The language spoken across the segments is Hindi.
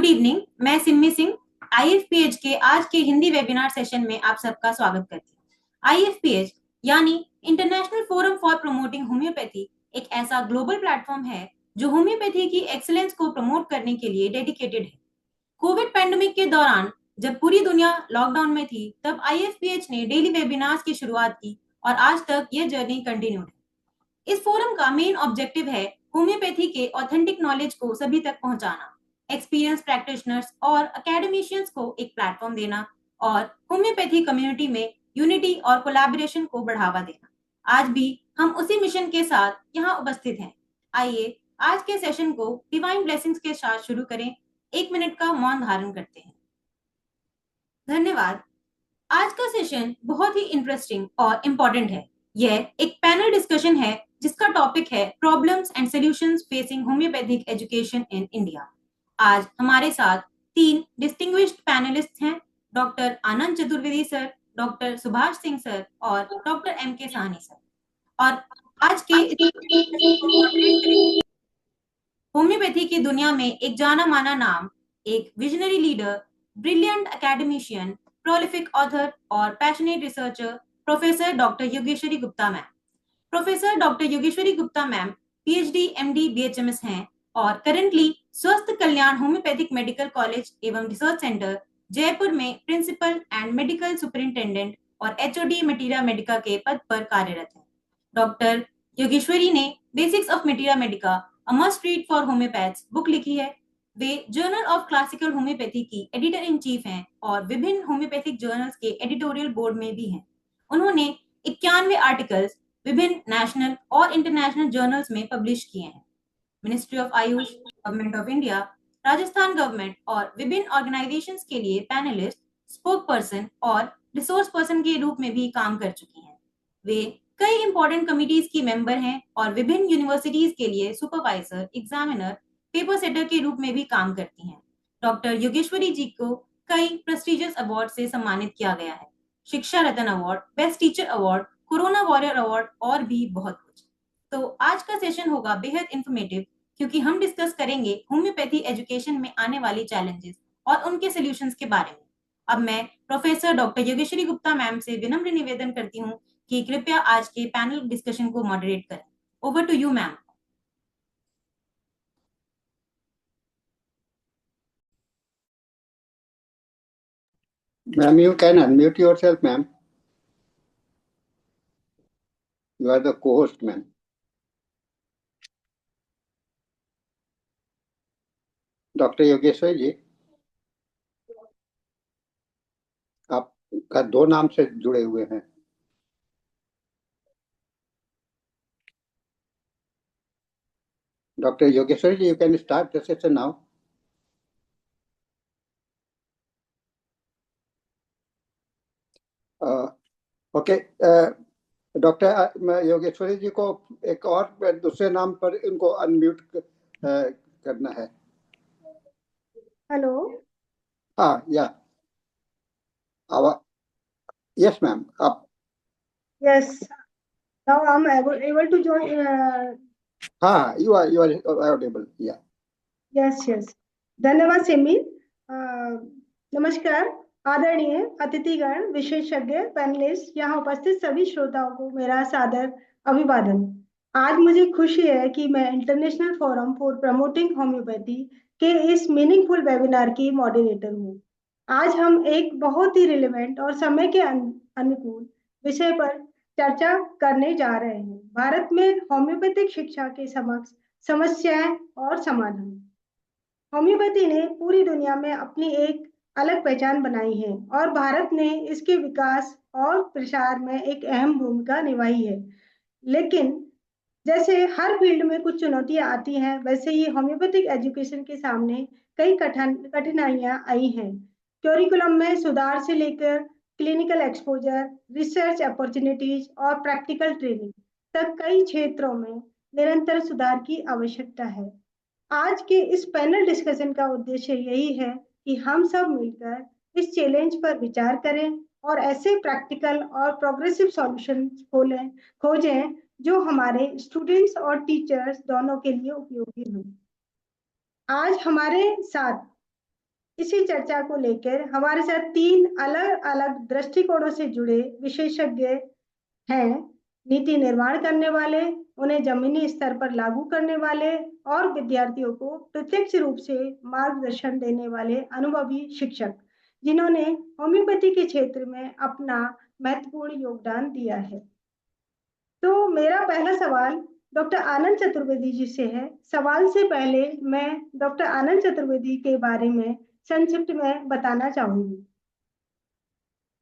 इवनिंग, मैं सिम्मी सिंह आईएफपीएच के आज के हिंदी वेबिनार सेशन में आप सबका स्वागत करती हूँ। आईएफपीएच यानी international forum for promoting homeopathy एक ऐसा ग्लोबल प्लेटफॉर्म है जो होम्योपैथी की एक्सीलेंस को प्रमोट करने के लिए डेडिकेटेड है। कोविड पैंडेमिक के दौरान जब पूरी दुनिया लॉकडाउन में थी, तब आईएफपीएच ने डेली वेबिनार्स की शुरुआत की और आज तक ये जर्नी कंटिन्यूड है। इस फोरम का मेन ऑब्जेक्टिव है होम्योपैथी के ऑथेंटिक नॉलेज को सभी तक पहुंचाना, एक्सपीरियंस प्रैक्टिशनर्स और एकेडमिशियंस को एक प्लेटफॉर्म देना और होम्योपैथी कम्युनिटी में यूनिटी और कोलैबोरेशन को बढ़ावा देना। आज भी हम उसी मिशन के साथ यहाँ उपस्थित हैं। आइए आज के सेशन को डिवाइन ब्लेसिंग्स के साथ शुरू करें। 1 मिनट का मौन धारण करते हैं। धन्यवाद। आज का सेशन बहुत ही इंटरेस्टिंग और इम्पोर्टेंट है। यह एक पैनल डिस्कशन है जिसका टॉपिक है problems and solutions facing homoeopathic education in India. आज हमारे साथ 3 डिस्टिंग्विश्ड पैनलिस्ट हैं, doctor Anand Chaturvedi sir, doctor Subhash Singh sir और डॉक्टर एम.के. साहनी सर। और आज के होम्योपैथी की दुनिया में एक जाना माना नाम, एक visionary leader, brilliant academician, prolific author और passionate researcher professor doctor Yogeshwari Gupta ma'am. Professor doctor Yogeshwari Gupta ma'am PhD MD BHMS हैं और currently Swasthya Kalyan homoeopathic medical college एवं रिसर्च सेंटर जयपुर में प्रिंसिपल एंड मेडिकल सुपरिंटेंडेंट और एचओडी मटीरिया मेडिका के पद पर कार्यरत हैं। डॉक्टर योगेश्वरी ने basics of materia medica a must read for homoeopaths book लिखी है। वे जर्नल ऑफ क्लासिकल होम्योपैथी की एडिटर इन चीफ हैं और विभिन्न होम्योपैथिक जर्नल्स के एडिटोरियल बोर्ड में भी हैं। उन्होंने 91 आर्टिकल्स विभिन्न नेशनल और इंटरनेशनल जर्नल्स में पब्लिश किए हैं। Ministry of Ayush, government of India, Rajasthan government और विभिन्न ऑर्गेनाइजेशंस के लिए पैनलिस्ट, स्पोक पर्सन और रिसोर्स पर्सन के रूप में भी काम कर चुकी हैं। वे कई इंपॉर्टेंट कमिटीज की मेंबर हैं और विभिन्न यूनिवर्सिटीज के लिए सुपरवाइजर, एग्जामिनर, पेपर सेटर के रूप में भी काम करती हैं। डॉक्टर योगेश्वरी जी को कई प्रेस्टिजियस अवार्ड से सम्मानित किया गया है, Shiksha Ratna award, best teacher award, corona warrior award और भी बहुत कुछ। तो आज का सेशन होगा बेहद इंफॉर्मेटिव, क्योंकि हम डिस्कस करेंगे होम्योपैथी एजुकेशन में आने वाली चैलेंजेस और उनके सॉल्यूशंस के बारे में। अब मैं professor doctor Yogeshwari Gupta ma'am से विनम्र निवेदन करती हूँ कि कृपया आज के पैनल डिस्कशन को मॉडरेट करें। Over to you ma'am. Ma'am, you can unmute yourself, ma'am. You are the co-host, ma'am. Doctor Yogeshwar ji, आपका 2 नाम से जुड़े हुए हैं। Doctor Yogeshwar ji, you can start the session now. Okay, doctor Yogeshwari ji को एक और दूसरे नाम पर इनको अनम्यूट करना है। हेलो। हाँ, या यस मैम, आप। Yes, now I am able to join. हाँ, you are audible. Yeah yes yes, धन्यवाद सिमी। नमस्कार आदरणीय अतिथिगण, विशेषज्ञ, पैनलिस्ट, यहाँ उपस्थित सभी श्रोताओं को मेरा सादर अभिवादन। आज मुझे खुशी है कि मैं international forum for promoting homeopathy के इस मीनिंगफुल वेबिनार की मॉडरेटर हूँ। आज हम एक बहुत ही रिलेवेंट और समय के अनुकूल विषय पर चर्चा करने जा रहे हैं। भारत में होम्योपैथिक शिक्षा के समक्ष समस्याएं और समाधान। होम्योपैथी ने पूरी दुनिया में अपनी एक अलग पहचान बनाई है और भारत ने इसके विकास और प्रसार में एक अहम भूमिका निभाई है। लेकिन जैसे हर फील्ड में कुछ चुनौतियां आती हैं, वैसे ही होम्योपैथिक एजुकेशन के सामने कई कठिनाइयां आई हैं। करिकुलम में सुधार से लेकर क्लिनिकल एक्सपोजर, रिसर्च अपॉर्चुनिटीज और प्रैक्टिकल ट्रेनिंग तक कई क्षेत्रों में निरंतर सुधार की आवश्यकता है। आज के इस पैनल डिस्कशन का उद्देश्य यही है कि हम सब मिलकर इस चैलेंज पर विचार करें और ऐसे प्रैक्टिकल और प्रोग्रेसिव सॉल्यूशन खोजें जो हमारे स्टूडेंट्स और टीचर्स दोनों के लिए उपयोगी हों। आज हमारे साथ इसी चर्चा को लेकर हमारे साथ 3 अलग अलग दृष्टिकोणों से जुड़े विशेषज्ञ हैं। नीति निर्माण करने वाले, उन्हें जमीनी स्तर पर लागू करने वाले और विद्यार्थियों को प्रत्यक्ष रूप से मार्गदर्शन देने वाले अनुभवी शिक्षक, जिन्होंने होम्योपैथी के क्षेत्र में अपना महत्वपूर्ण योगदान दिया है। तो मेरा पहला सवाल डॉक्टर आनंद चतुर्वेदी जी से है। सवाल से पहले मैं डॉक्टर आनंद चतुर्वेदी के बारे में संक्षिप्त में बताना चाहूंगी।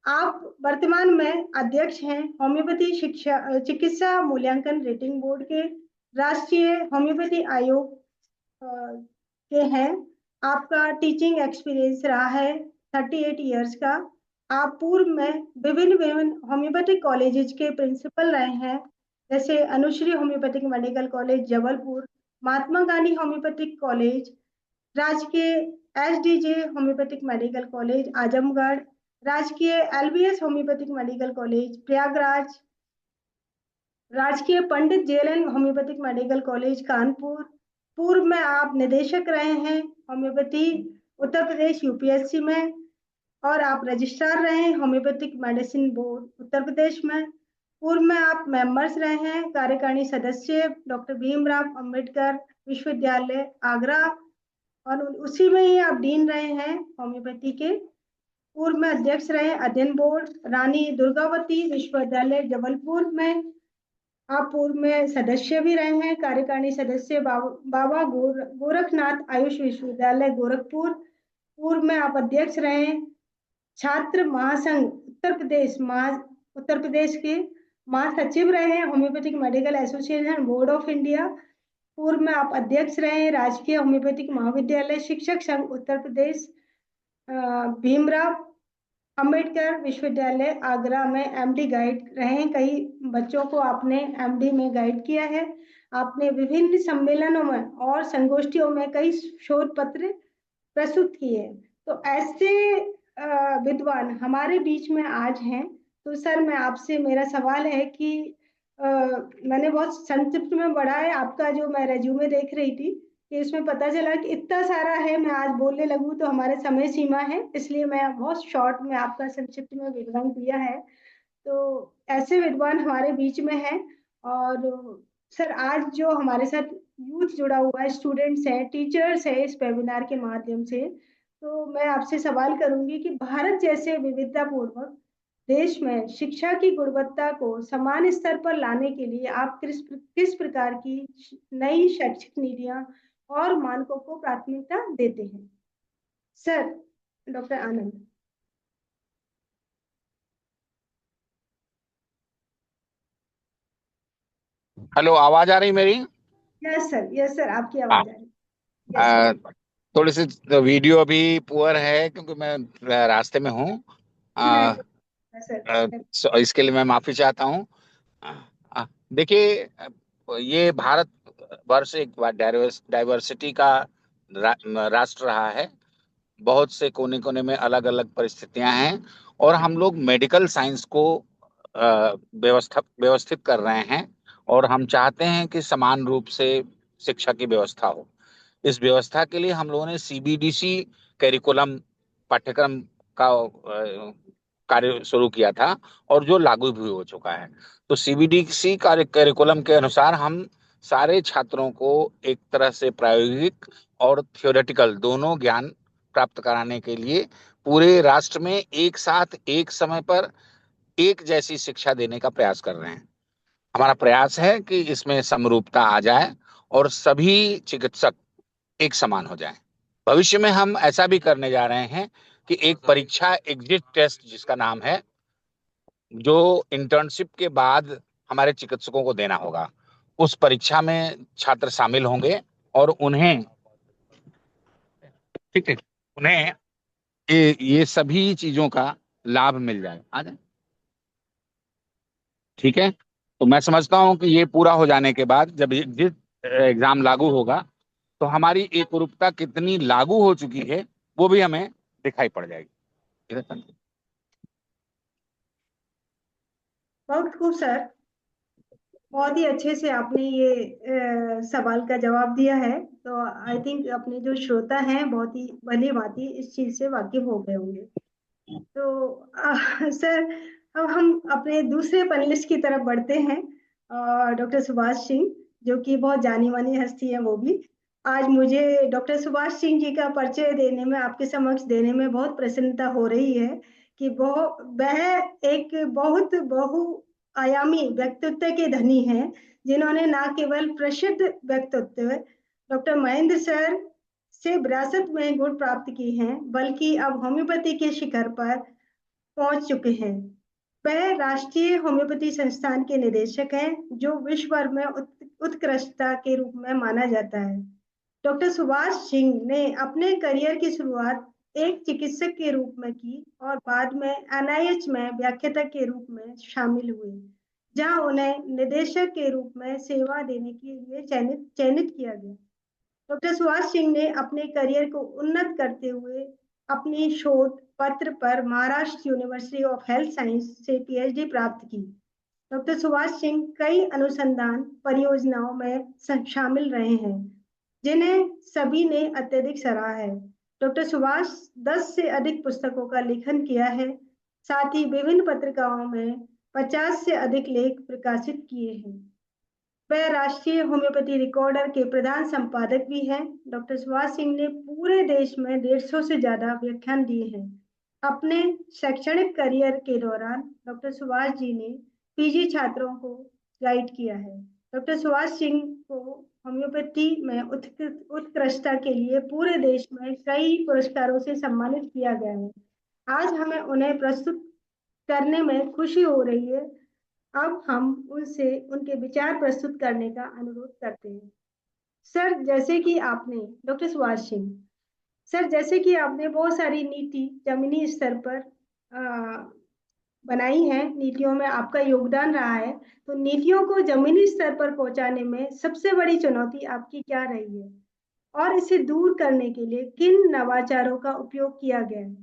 आप वर्तमान में अध्यक्ष हैं होम्योपैथी शिक्षा चिकित्सा मूल्यांकन रेटिंग बोर्ड के, राष्ट्रीय होम्योपैथी आयोग के हैं। आपका टीचिंग एक्सपीरियंस रहा है 38 इयर्स का। आप पूर्व में विभिन्न विभिन्न होम्योपैथिक कॉलेजेस के प्रिंसिपल रहे हैं, जैसे Anushree homoeopathic medical college Jabalpur, Mahatma Gandhi homoeopathic college, राजकीय SDJ homoeopathic medical college Azamgarh, राजकीय LBS homoeopathic medical college Prayagraj, राजकीय Pandit JLN homoeopathic medical college Kanpur. पूर्व में आप निदेशक रहे हैं होम्योपैथी उत्तर प्रदेश यूपीएससी में, और आप रजिस्ट्रार रहे हैं homeopathic medicine board Uttar Pradesh में। पूर्व में आप मेंबर्स रहे हैं कार्यकारिणी सदस्य डॉक्टर भीमराव अंबेडकर विश्वविद्यालय आगरा, और उसी में ही आप डीन रहे हैं होम्योपैथी के। पूर्व में अध्यक्ष रहे अध्ययन बोर्ड रानी दुर्गावती विश्वविद्यालय जबलपुर में। आप पूर्व में सदस्य भी रहे हैं कार्यकारिणी सदस्य बाबा गोरखनाथ आयुष विश्वविद्यालय गोरखपुर। पूर्व में आप अध्यक्ष रहे छात्र महासंघ उत्तर प्रदेश के, महासचिव रहे हैं homeopathic medical association board of India. पूर्व में आप अध्यक्ष रहे राजकीय होम्योपैथिक महाविद्यालय शिक्षक संघ उत्तर प्रदेश, भीमराव अंबेडकर विश्वविद्यालय आगरा में एमडी गाइड रहे। कई बच्चों को आपने एमडी में गाइड किया है। आपने विभिन्न सम्मेलनों में और संगोष्ठियों में कई शोध पत्र प्रस्तुत किए। तो ऐसे विद्वान हमारे बीच में आज हैं। तो सर, मैं आपसे मेरा सवाल है कि मैंने बहुत संक्षिप्त में पढ़ा है आपका, जो मैं रेज्यूमे देख रही थी कि इसमें पता चला कि इतना सारा है, मैं आज बोलने लगूँ तो हमारे समय सीमा है, इसलिए मैं बहुत शॉर्ट में आपका संक्षिप्त में विवरण दिया है। तो ऐसे विद्वान हमारे बीच में हैं। और सर, आज जो हमारे साथ यूथ जुड़ा हुआ है, स्टूडेंट्स हैं, टीचर्स हैं इस वेबिनार के माध्यम से, तो मैं आपसे सवाल करूंगी कि भारत जैसे विविधतापूर्वक देश में शिक्षा की गुणवत्ता को समान स्तर पर लाने के लिए आप किस प्रकार की नई शैक्षिक नीतियां और मानकों को प्राथमिकता देते हैं? सर, डॉक्टर आनंद। हेलो, आवाज आ रही मेरी? यस सर, आपकी हाँ। आवाज आ रही है। Yes sir. थोड़ी सी वीडियो अभी पुअर है क्योंकि मैं रास्ते में हूँ। नहीं, आ, सर। इसके लिए मैं माफी चाहता हूँ। देखिए, ये भारत वर्ष एक डाइवर्सिटी का राष्ट्र रहा है। बहुत से कोने कोने में अलग अलग परिस्थितियां हैं और हम लोग मेडिकल साइंस को व्यवस्थित कर रहे हैं और हम चाहते हैं कि समान रूप से शिक्षा की व्यवस्था हो। इस व्यवस्था के लिए हम लोगों ने सीबीडीसी करिकुलम पाठ्यक्रम का कार्य शुरू किया था और जो लागू भी हो चुका है। तो सीबीडीसी करिकुलम के अनुसार हम सारे छात्रों को एक तरह से प्रायोगिक और थियोरेटिकल दोनों ज्ञान प्राप्त कराने के लिए पूरे राष्ट्र में एक साथ एक समय पर एक जैसी शिक्षा देने का प्रयास कर रहे हैं। हमारा प्रयास है कि इसमें समरूपता आ जाए और सभी चिकित्सक एक समान हो जाए। भविष्य में हम ऐसा भी करने जा रहे हैं कि एक परीक्षा एग्जिट टेस्ट जिसका नाम है, जो इंटर्नशिप के बाद हमारे चिकित्सकों को देना होगा, उस परीक्षा में छात्र शामिल होंगे और उन्हें ठीक है उन्हें ये सभी चीजों का लाभ मिल जाए। आ जाए, ठीक है। तो मैं समझता हूं कि ये पूरा हो जाने के बाद जब एग्जिट एग्जाम लागू होगा तो हमारी एकरूपता कितनी लागू हो चुकी है वो भी हमें दिखाई पड़ जाएगी। बहुत खूब सर, बहुत ही अच्छे से आपने ये सवाल का जवाब दिया है। तो आई थिंक अपने जो श्रोता हैं बहुत ही भली भांति इस चीज से वाकिफ हो गए होंगे। तो सर, अब हम अपने दूसरे पैनलिस्ट की तरफ बढ़ते हैं, डॉक्टर सुभाष सिंह, जो कि बहुत जानी मानी हस्ती है वो भी। आज मुझे डॉक्टर सुभाष सिंह जी का परिचय देने में, आपके समक्ष देने में बहुत प्रसन्नता हो रही है कि वह एक बहुत बहुआयामी व्यक्तित्व के धनी हैं, जिन्होंने न केवल प्रसिद्ध व्यक्तित्व डॉक्टर महेंद्र सर से विरासत में गुण प्राप्त की हैं, बल्कि अब होम्योपैथी के शिखर पर पहुंच चुके हैं। वह राष्ट्रीय होम्योपैथी संस्थान के निदेशक हैं, जो विश्व भर में उत्कृष्टता के रूप में माना जाता है। डॉक्टर सुभाष सिंह ने अपने करियर की शुरुआत एक चिकित्सक के रूप में की और बाद में एनआईएच में व्याख्याता के रूप में शामिल हुए, जहां उन्हें निदेशक के रूप में सेवा देने के लिए चयनित किया गया। डॉक्टर सुभाष सिंह ने अपने करियर को उन्नत करते हुए अपनी शोध पत्र पर Maharashtra university of health science से पीएचडी प्राप्त की। डॉक्टर सुभाष सिंह कई अनुसंधान परियोजनाओं में शामिल रहे हैं, जिन्हें सभी ने अत्यधिक सराहा है। डॉक्टर सुभाष 10 से अधिक पुस्तकों का लेखन किया है, साथ ही विभिन्न पत्रिकाओं में 50 से अधिक लेख प्रकाशित किए हैं। वह राष्ट्रीय होम्योपैथी रिकॉर्डर के प्रधान संपादक भी हैं। डॉक्टर सुभाष सिंह ने पूरे देश में 150 से ज्यादा व्याख्यान दिए हैं। अपने शैक्षणिक करियर के दौरान डॉक्टर सुभाष जी ने पीजी छात्रों को गाइड किया है। डॉक्टर सुभाष सिंह को होम्योपैथी में उत्कृष्टता के लिए पूरे देश में कई पुरस्कारों से सम्मानित किया गया है। आज हमें उन्हें प्रस्तुत करने में खुशी हो रही है। अब हम उनसे उनके विचार प्रस्तुत करने का अनुरोध करते हैं। सर, जैसे कि आपने डॉक्टर सुभाष सिंह सर, जैसे कि आपने बहुत सारी नीति जमीनी स्तर पर बनाई है, नीतियों में आपका योगदान रहा है, तो नीतियों को जमीनी स्तर पर पहुंचाने में सबसे बड़ी चुनौती आपकी क्या रही है और इसे दूर करने के लिए किन नवाचारों का उपयोग किया गया है?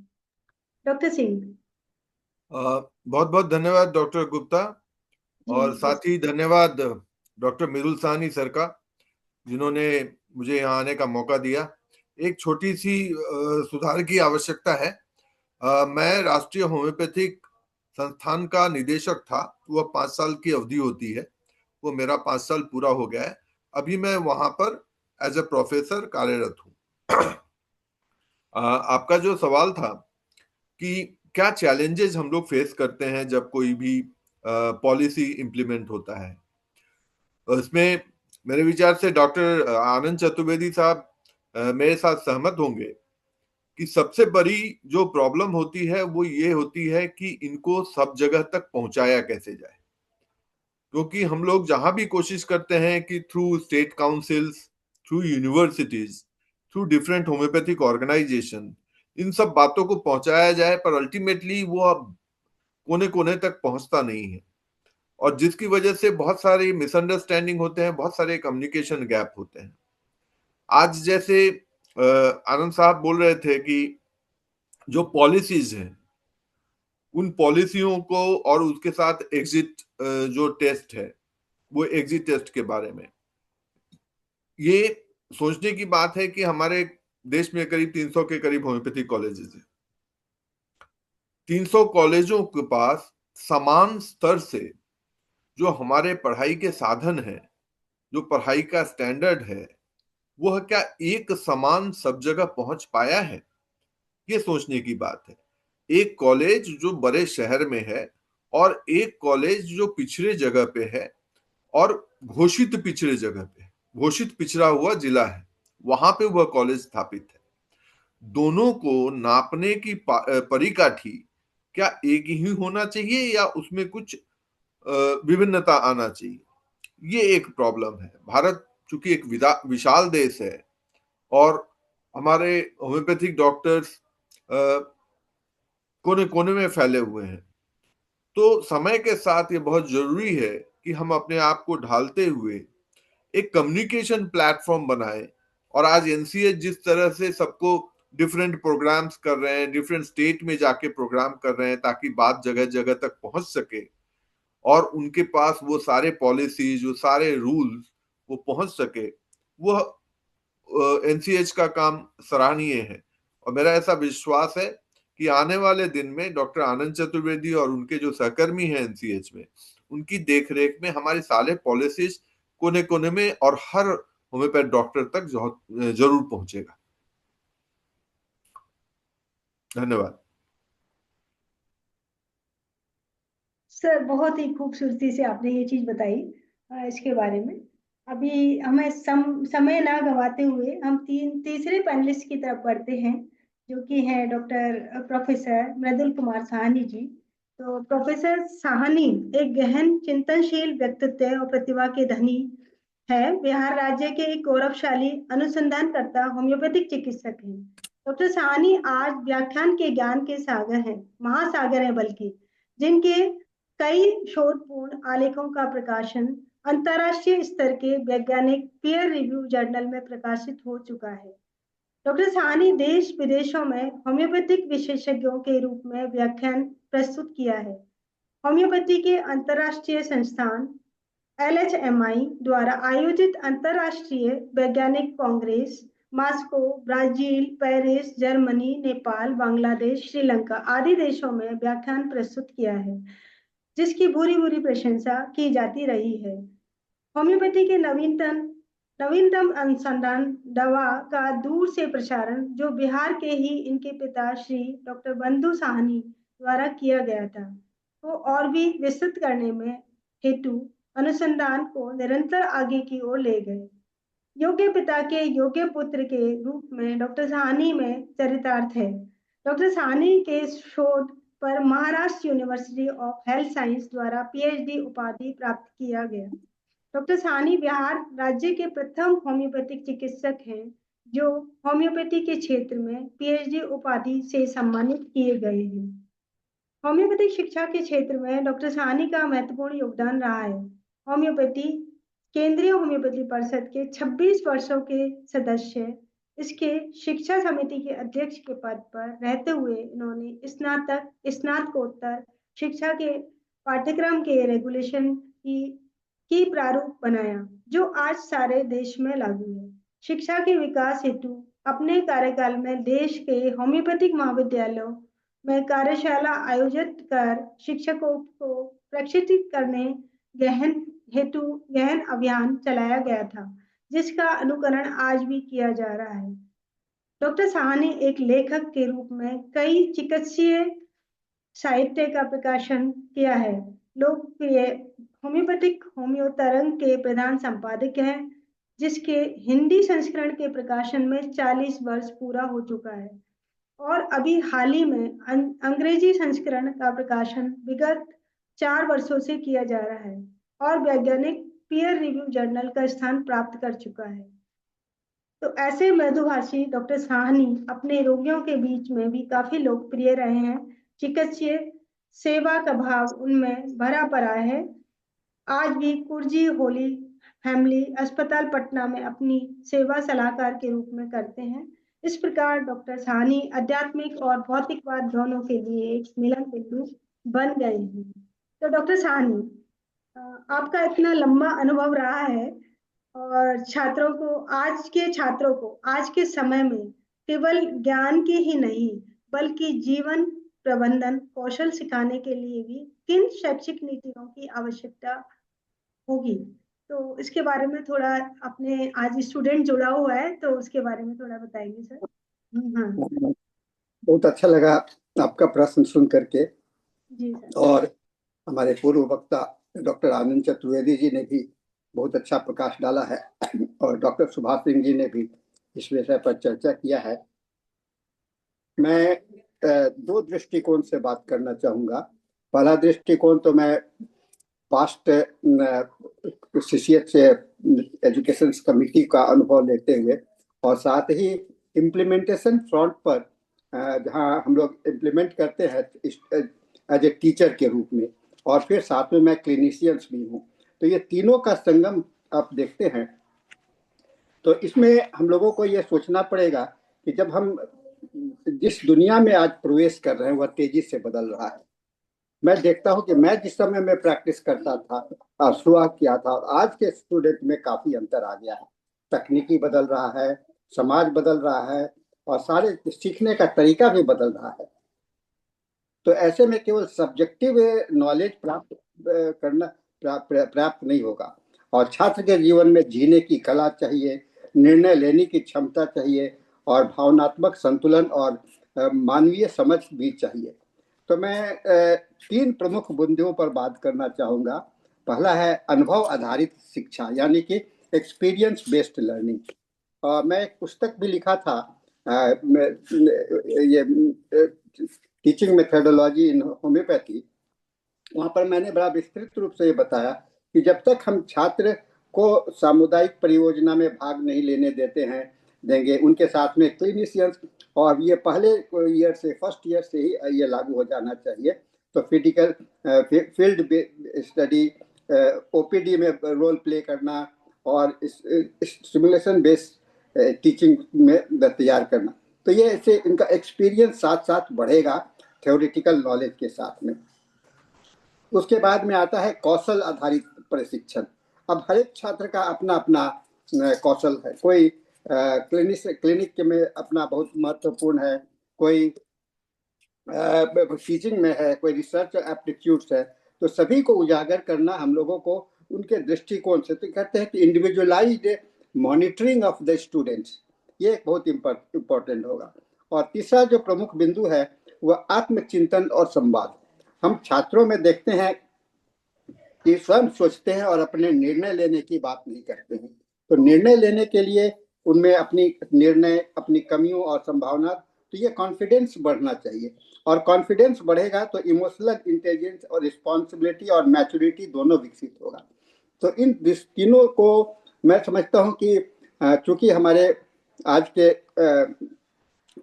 डॉक्टर सिंह। बहुत बहुत धन्यवाद डॉक्टर गुप्ता, और साथ ही धन्यवाद डॉक्टर मृदुल साहनी सर का, जिन्होंने मुझे यहाँ आने का मौका दिया। एक छोटी सी सुधार की आवश्यकता है। मैं राष्ट्रीय होम्योपैथिक संस्थान का निदेशक था। वह 5 साल की अवधि होती है, वो मेरा 5 साल पूरा हो गया है। अभी मैं वहां पर एज ए प्रोफेसर कार्यरत हूँ। आपका जो सवाल था कि क्या चैलेंजेस हम लोग फेस करते हैं जब कोई भी पॉलिसी इंप्लीमेंट होता है, इसमें मेरे विचार से डॉक्टर आनंद चतुर्वेदी साहब मेरे साथ सहमत होंगे कि सबसे बड़ी जो प्रॉब्लम होती है वो ये होती है कि इनको सब जगह तक पहुंचाया कैसे जाए। क्योंकि हम लोग जहां भी कोशिश करते हैं कि through state councils, through universities, through different homoeopathic organisation, इन सब बातों को पहुंचाया जाए, पर अल्टीमेटली वो अब कोने कोने तक पहुंचता नहीं है, और जिसकी वजह से बहुत सारे मिसअंडरस्टैंडिंग होते हैं, बहुत सारे कम्युनिकेशन गैप होते हैं। आज जैसे आनंद साहब बोल रहे थे कि जो पॉलिसीज हैं, उन पॉलिसियों को और उसके साथ एग्जिट जो टेस्ट है, वो एग्जिट टेस्ट के बारे में ये सोचने की बात है कि हमारे देश में करीब 300 के करीब होम्योपैथिक कॉलेजेस हैं। 300 कॉलेजों के पास समान स्तर से जो हमारे पढ़ाई के साधन है, जो पढ़ाई का स्टैंडर्ड है, वह क्या एक समान सब जगह पहुंच पाया है, ये सोचने की बात है। एक कॉलेज जो बड़े शहर में है और एक कॉलेज जो पिछड़े जगह पे है और घोषित पिछड़े जगह पे, घोषित पिछड़ा हुआ जिला है, वहां पे वह कॉलेज स्थापित है। दोनों को नापने की परिकाठी क्या एक ही होना चाहिए या उसमें कुछ विभिन्नता आना चाहिए, ये एक प्रॉब्लम है। भारत चूंकि एक विशाल देश है और हमारे होम्योपैथिक डॉक्टर्स कोने कोने में फैले हुए हैं, तो समय के साथ ये बहुत जरूरी है कि हम अपने आप को ढालते हुए एक कम्युनिकेशन प्लेटफॉर्म बनाए। और आज एनसीएच जिस तरह से सबको डिफरेंट प्रोग्राम्स कर रहे हैं, डिफरेंट स्टेट में जाके प्रोग्राम कर रहे हैं ताकि बात जगह जगह तक पहुंच सके, और उनके पास वो सारे पॉलिसीज, वो सारे रूल्स वो पहुंच सके, वो एनसीएच का काम सराहनीय है। और मेरा ऐसा विश्वास है कि आने वाले दिन में डॉक्टर आनंद चतुर्वेदी और उनके जो सहकर्मी हैं एनसीएच में, उनकी देखरेख में हमारी सारे पॉलिसीज कोने कोने में और हर होम्योपैथ डॉक्टर तक जरूर पहुंचेगा। धन्यवाद सर, बहुत ही खूबसूरती से आपने ये चीज बताई इसके बारे में। अभी हमें समय ना गंवाते हुए हम तीसरे पैनलिस्ट की तरफ बढ़ते हैं, जो कि हैं डॉक्टर प्रोफेसर मृदुल कुमार साहनी जी। तो प्रोफेसर साहनी एक गहन चिंतनशील व्यक्तित्व और प्रतिभा के धनी है। बिहार राज्य के एक गौरवशाली अनुसंधानकर्ता होम्योपैथिक चिकित्सक हैं। डॉक्टर साहनी आज व्याख्यान के ज्ञान के सागर हैं, महासागर हैं बल्कि, जिनके कई शोधपूर्ण आलेखों का प्रकाशन अंतर्राष्ट्रीय स्तर के वैज्ञानिक पीयर रिव्यू जर्नल में प्रकाशित हो चुका है। डॉक्टर साहनी देश विदेशों में होम्योपैथिक विशेषज्ञों के रूप में व्याख्यान प्रस्तुत किया है। होम्योपैथी के अंतर्राष्ट्रीय संस्थान LHMI द्वारा आयोजित अंतर्राष्ट्रीय वैज्ञानिक Congress, Moscow, Brazil, Paris, Germany, Nepal, Bangladesh, Sri Lanka आदि देशों में व्याख्यान प्रस्तुत किया है, जिसकी भूरी भूरी प्रशंसा की जाती रही है। होम्योपैथी के नवीनतम अनुसंधान दवा का दूर से प्रसारण, जो बिहार के ही इनके पिता श्री डॉक्टर बंधु साहनी द्वारा किया गया था, को और भी विस्तृत करने में हेतु अनुसंधान को निरंतर आगे की ओर ले गए। योग्य पिता के योग्य पुत्र के रूप में डॉक्टर साहनी में चरितार्थ है। डॉक्टर साहनी के शोध पर Maharashtra university of health science द्वारा PhD उपाधि प्राप्त किया गया। डॉक्टर साहनी बिहार राज्य के प्रथम होम्योपैथिक चिकित्सक हैं जो होम्योपैथी के क्षेत्र में PhD उपाधि से सम्मानित किए गए हैं। होम्योपैथिक शिक्षा के क्षेत्र में डॉक्टर साहनी का महत्वपूर्ण योगदान रहा है। होम्योपैथी केंद्रीय होम्योपैथी परिषद के 26 वर्षों के सदस्य, इसके शिक्षा समिति के अध्यक्ष के पद पर रहते हुए इन्होंने स्नातकोत्तर शिक्षा के पाठ्यक्रम के रेगुलेशन की प्रारूप बनाया, जो आज सारे देश में लागू है। शिक्षा के विकास हेतु अपने कार्यकाल में देश के होम्योपैथिक महाविद्यालयों में कार्यशाला आयोजित कर शिक्षकों को प्रशिक्षित करने गहन अभियान चलाया गया था, जिसका अनुकरण आज भी किया जा रहा है। डॉक्टर साहनी एक लेखक के रूप में कई चिकित्सीय साहित्य का प्रकाशन किया है। लोकप्रिय होम्योपैथिक होम्योतरंग के प्रधान संपादक हैं, जिसके हिंदी संस्करण के प्रकाशन में 40 वर्ष पूरा हो चुका है, और अभी हाल ही में अंग्रेजी संस्करण का प्रकाशन विगत 4 वर्षों से किया जा रहा है और वैज्ञानिक पीयर रिव्यू जर्नल का स्थान प्राप्त कर चुका है। तो ऐसे मृदुभाषी डॉक्टर साहनी अपने रोगियों के बीच में भी काफी लोकप्रिय रहे हैं। चिकित्सीय सेवा का भाव उनमें भरा पड़ा है। आज भी कुर्जी होली फैमिली अस्पताल पटना में अपनी सेवा सलाहकार के रूप में करते हैं। इस प्रकार डॉक्टर साहनी आध्यात्मिक और भौतिकवाद दोनों के लिए एक मिलन बिंदु बन गए हैं। तो डॉक्टर साहनी, आपका इतना लंबा अनुभव रहा है और छात्रों को आज के समय में केवल ज्ञान के ही नहीं बल्कि जीवन प्रबंधन कौशल सिखाने के लिए भी किन शैक्षिक नीतियों की आवश्यकता होगी, तो इसके बारे में थोड़ा, अपने आज स्टूडेंट जुड़ा हुआ है तो उसके बारे में थोड़ा बताएंगे सर। हाँ, बहुत अच्छा लगा आपका प्रश्न सुन करके। जी सर। और हमारे पूर्व वक्ता डॉक्टर आनंद चतुर्वेदी जी ने भी बहुत अच्छा प्रकाश डाला है और डॉक्टर सुभाष सिंह जी ने भी इस विषय पर चर्चा किया है। मैं 2 दृष्टिकोण से बात करना चाहूँगा। पहला दृष्टिकोण तो मैं पास्ट CCH एजुकेशन कमिटी का अनुभव लेते हुए और साथ ही इम्प्लीमेंटेशन फ्रंट पर जहाँ हम लोग इम्प्लीमेंट करते हैं एज ए टीचर के रूप में, और फिर साथ में मैं क्लिनिशियंस भी हूँ, तो ये तीनों का संगम आप देखते हैं। तो इसमें हम लोगों को ये सोचना पड़ेगा कि जब हम जिस दुनिया में आज प्रवेश कर रहे हैं वह तेजी से बदल रहा है। मैं देखता हूँ कि मैं जिस समय में प्रैक्टिस करता था, शुरुआत किया था, और आज के स्टूडेंट में काफी अंतर आ गया है। तकनीकी बदल रहा है, समाज बदल रहा है, और सारे सीखने का तरीका भी बदल रहा है। तो ऐसे में केवल सब्जेक्टिव नॉलेज प्राप्त करना प्राप्त नहीं होगा, और छात्र के जीवन में जीने की कला चाहिए, निर्णय लेने की क्षमता चाहिए, और भावनात्मक संतुलन और मानवीय समझ भी चाहिए। तो मैं 3 प्रमुख बिंदुओं पर बात करना चाहूंगा। पहला है अनुभव आधारित शिक्षा, यानी कि एक्सपीरियंस बेस्ड लर्निंग। मैं एक पुस्तक भी लिखा था, ये टीचिंग मेथोडोलॉजी इन होम्योपैथी। वहां पर मैंने बड़ा विस्तृत रूप से ये बताया कि जब तक हम छात्र को सामुदायिक परियोजना में भाग नहीं लेने देंगे, उनके साथ में क्लिनिशियंस, और ये पहले ईयर से, फर्स्ट ईयर से ही ये लागू हो जाना चाहिए। तो फील्ड स्टडी, ओपीडी में रोल प्ले करना, और सिमुलेशन बेस्ड टीचिंग में तैयार करना। तो ये ऐसे इनका एक्सपीरियंस साथ साथ बढ़ेगा थ्योरेटिकल नॉलेज के साथ में। उसके बाद में आता है कौशल आधारित प्रशिक्षण। अब हर एक छात्र का अपना अपना कौशल है। कोई क्लिनिक में अपना बहुत महत्वपूर्ण है, कोई टीचिंग में है, कोई रिसर्च एप्टीट्यूड्स है। तो सभी को उजागर करना हम लोगों को उनके दृष्टिकोण से, तो कहते हैं कि individualised monitoring of the students, ये बहुत इम्पोर्टेंट होगा। और तीसरा जो प्रमुख बिंदु है वह आत्मचिंतन और संवाद। हम छात्रों में देखते हैं कि स्वयं सोचते हैं और अपने निर्णय लेने की बात नहीं करते हैं। तो निर्णय लेने के लिए उनमें अपनी कमियों और संभावना, तो ये कॉन्फिडेंस बढ़ना चाहिए, और कॉन्फिडेंस बढ़ेगा तो इमोशनल इंटेलिजेंस और रिस्पॉन्सिबिलिटी और मैच्योरिटी दोनों विकसित होगा। तो इन तीनों को मैं समझता हूँ कि चूंकि हमारे आज के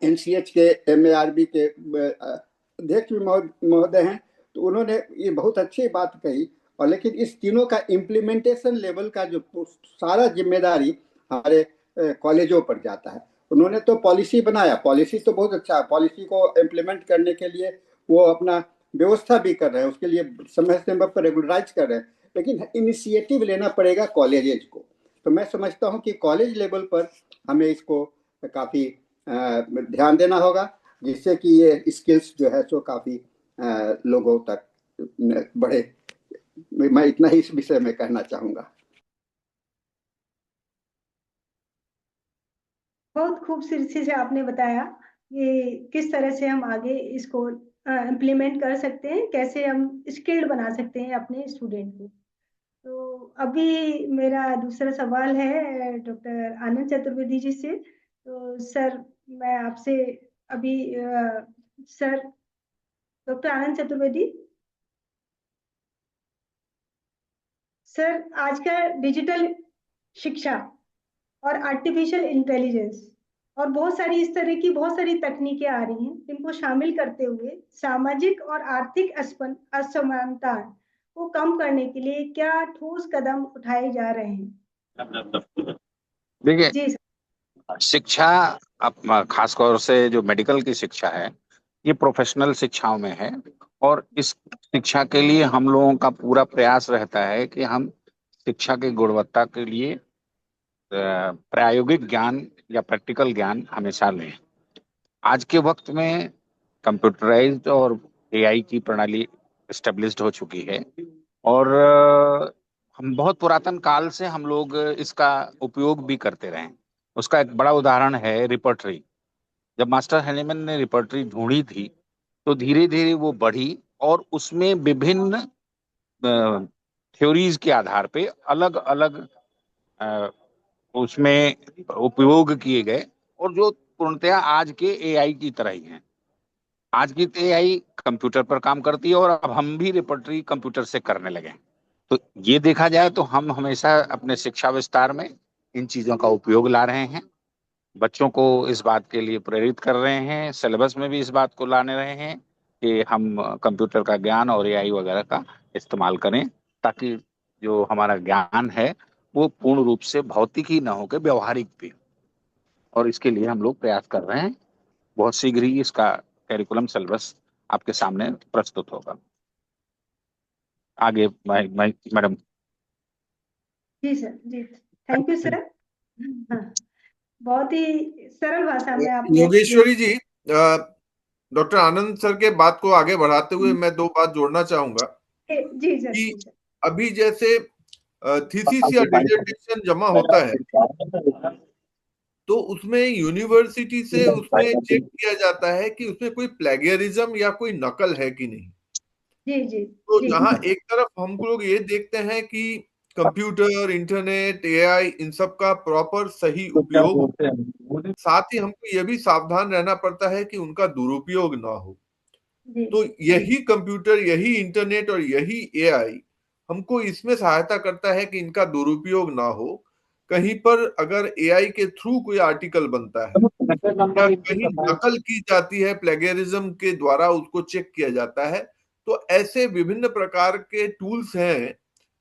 NCH के MARB के अध्यक्ष महोदय हैं, तो उन्होंने ये बहुत अच्छी बात कही। और लेकिन इस तीनों का इम्प्लीमेंटेशन लेवल का जो सारा जिम्मेदारी हमारे कॉलेजों पर जाता है। उन्होंने तो पॉलिसी बनाया, पॉलिसी तो बहुत अच्छा है, पॉलिसी को इम्प्लीमेंट करने के लिए वो अपना व्यवस्था भी कर रहे हैं, उसके लिए समय समय पर रेगुलराइज कर रहे हैं, लेकिन इनिशिएटिव लेना पड़ेगा कॉलेजेस को। तो मैं समझता हूँ कि कॉलेज लेवल पर हमें इसको काफ़ी ध्यान देना होगा, जिससे कि ये स्किल्स जो है सो काफ़ी लोगों तक बढ़े। मैं इतना ही इस विषय में कहना चाहूँगा। बहुत खूबसूरती से आपने बताया ये किस तरह से हम आगे इसको इम्प्लीमेंट कर सकते हैं, कैसे हम स्किल्ड बना सकते हैं अपने स्टूडेंट को। तो अभी मेरा दूसरा सवाल है डॉक्टर आनंद चतुर्वेदी जी से। तो सर मैं आपसे अभी sir doctor Anand Chaturvedi sir, आज का डिजिटल शिक्षा और आर्टिफिशियल इंटेलिजेंस और बहुत सारी इस तरह की बहुत सारी तकनीकें आ रही हैं, इनको शामिल करते हुए सामाजिक और आर्थिक असमानता को कम करने के लिए क्या ठोस कदम उठाए जा रहे हैं? देखिए, जी सर। शिक्षा खासतौर से जो मेडिकल की शिक्षा है, ये प्रोफेशनल शिक्षाओं में है, और इस शिक्षा के लिए हम लोगों का पूरा प्रयास रहता है कि हम शिक्षा की गुणवत्ता के लिए प्रायोगिक ज्ञान या प्रैक्टिकल ज्ञान हमेशा लें। आज के वक्त में कंप्यूटराइज्ड और AI की प्रणाली एस्टेब्लिश्ड हो चुकी है, और हम बहुत पुरातन काल से हम लोग इसका उपयोग भी करते रहे हैं। उसका एक बड़ा उदाहरण है रिपर्टरी। जब मास्टर हैनीमैन ने रिपर्टरी ढूंढी थी, तो धीरे धीरे वो बढ़ी, और उसमें विभिन्न थ्योरीज के आधार पे अलग अलग उसमें उपयोग किए गए, और जो पूर्णतया आज के AI की तरह ही हैं। आज की AI कंप्यूटर पर काम करती है, और अब हम भी रिपर्टरी कंप्यूटर से करने लगे। तो ये देखा जाए तो हम हमेशा अपने शिक्षा विस्तार में इन चीजों का उपयोग ला रहे हैं, बच्चों को इस बात के लिए प्रेरित कर रहे हैं, सिलेबस में भी इस बात को लाने रहे हैं कि हम कंप्यूटर का ज्ञान और AI वगैरह का इस्तेमाल करें, ताकि जो हमारा ज्ञान है वो पूर्ण रूप से भौतिक ही ना होकर व्यवहारिक भी। और इसके लिए हम लोग प्रयास कर रहे हैं। बहुत शीघ्र ही इसका कैरिकुलम सिलेबस आपके सामने प्रस्तुत होगा। आगे मैडम। जी सर, जी थैंक यू सर। हाँ, बहुत ही सरल भाषा में आपने explain. Yogeshwari ji, doctor Anand sir के बात को आगे बढ़ाते हुए मैं दो बात जोड़ना चाहूंगा जी सर, कि जी सर। अभी जैसे थीसिस या डिसर्टेशन जमा होता है तो उसमें यूनिवर्सिटी से उसमें चेक किया जाता है कि उसमें कोई प्लेगियरिज्म या कोई नकल है कि नहीं। जी जी तो जी जहां एक तरफ हम लोग ये देखते हैं कि कंप्यूटर, इंटरनेट, एआई इन सब का प्रॉपर सही उपयोग हो, साथ ही हमको ये भी सावधान रहना पड़ता है कि उनका दुरुपयोग ना हो। जी तो यही कंप्यूटर, यही इंटरनेट और यही एआई हमको इसमें सहायता करता है कि इनका दुरुपयोग ना हो। कहीं पर अगर एआई के थ्रू कोई आर्टिकल बनता है या कहीं नकल की जाती है, प्लेगरिज्म के द्वारा उसको चेक किया जाता है, तो ऐसे विभिन्न प्रकार के टूल्स हैं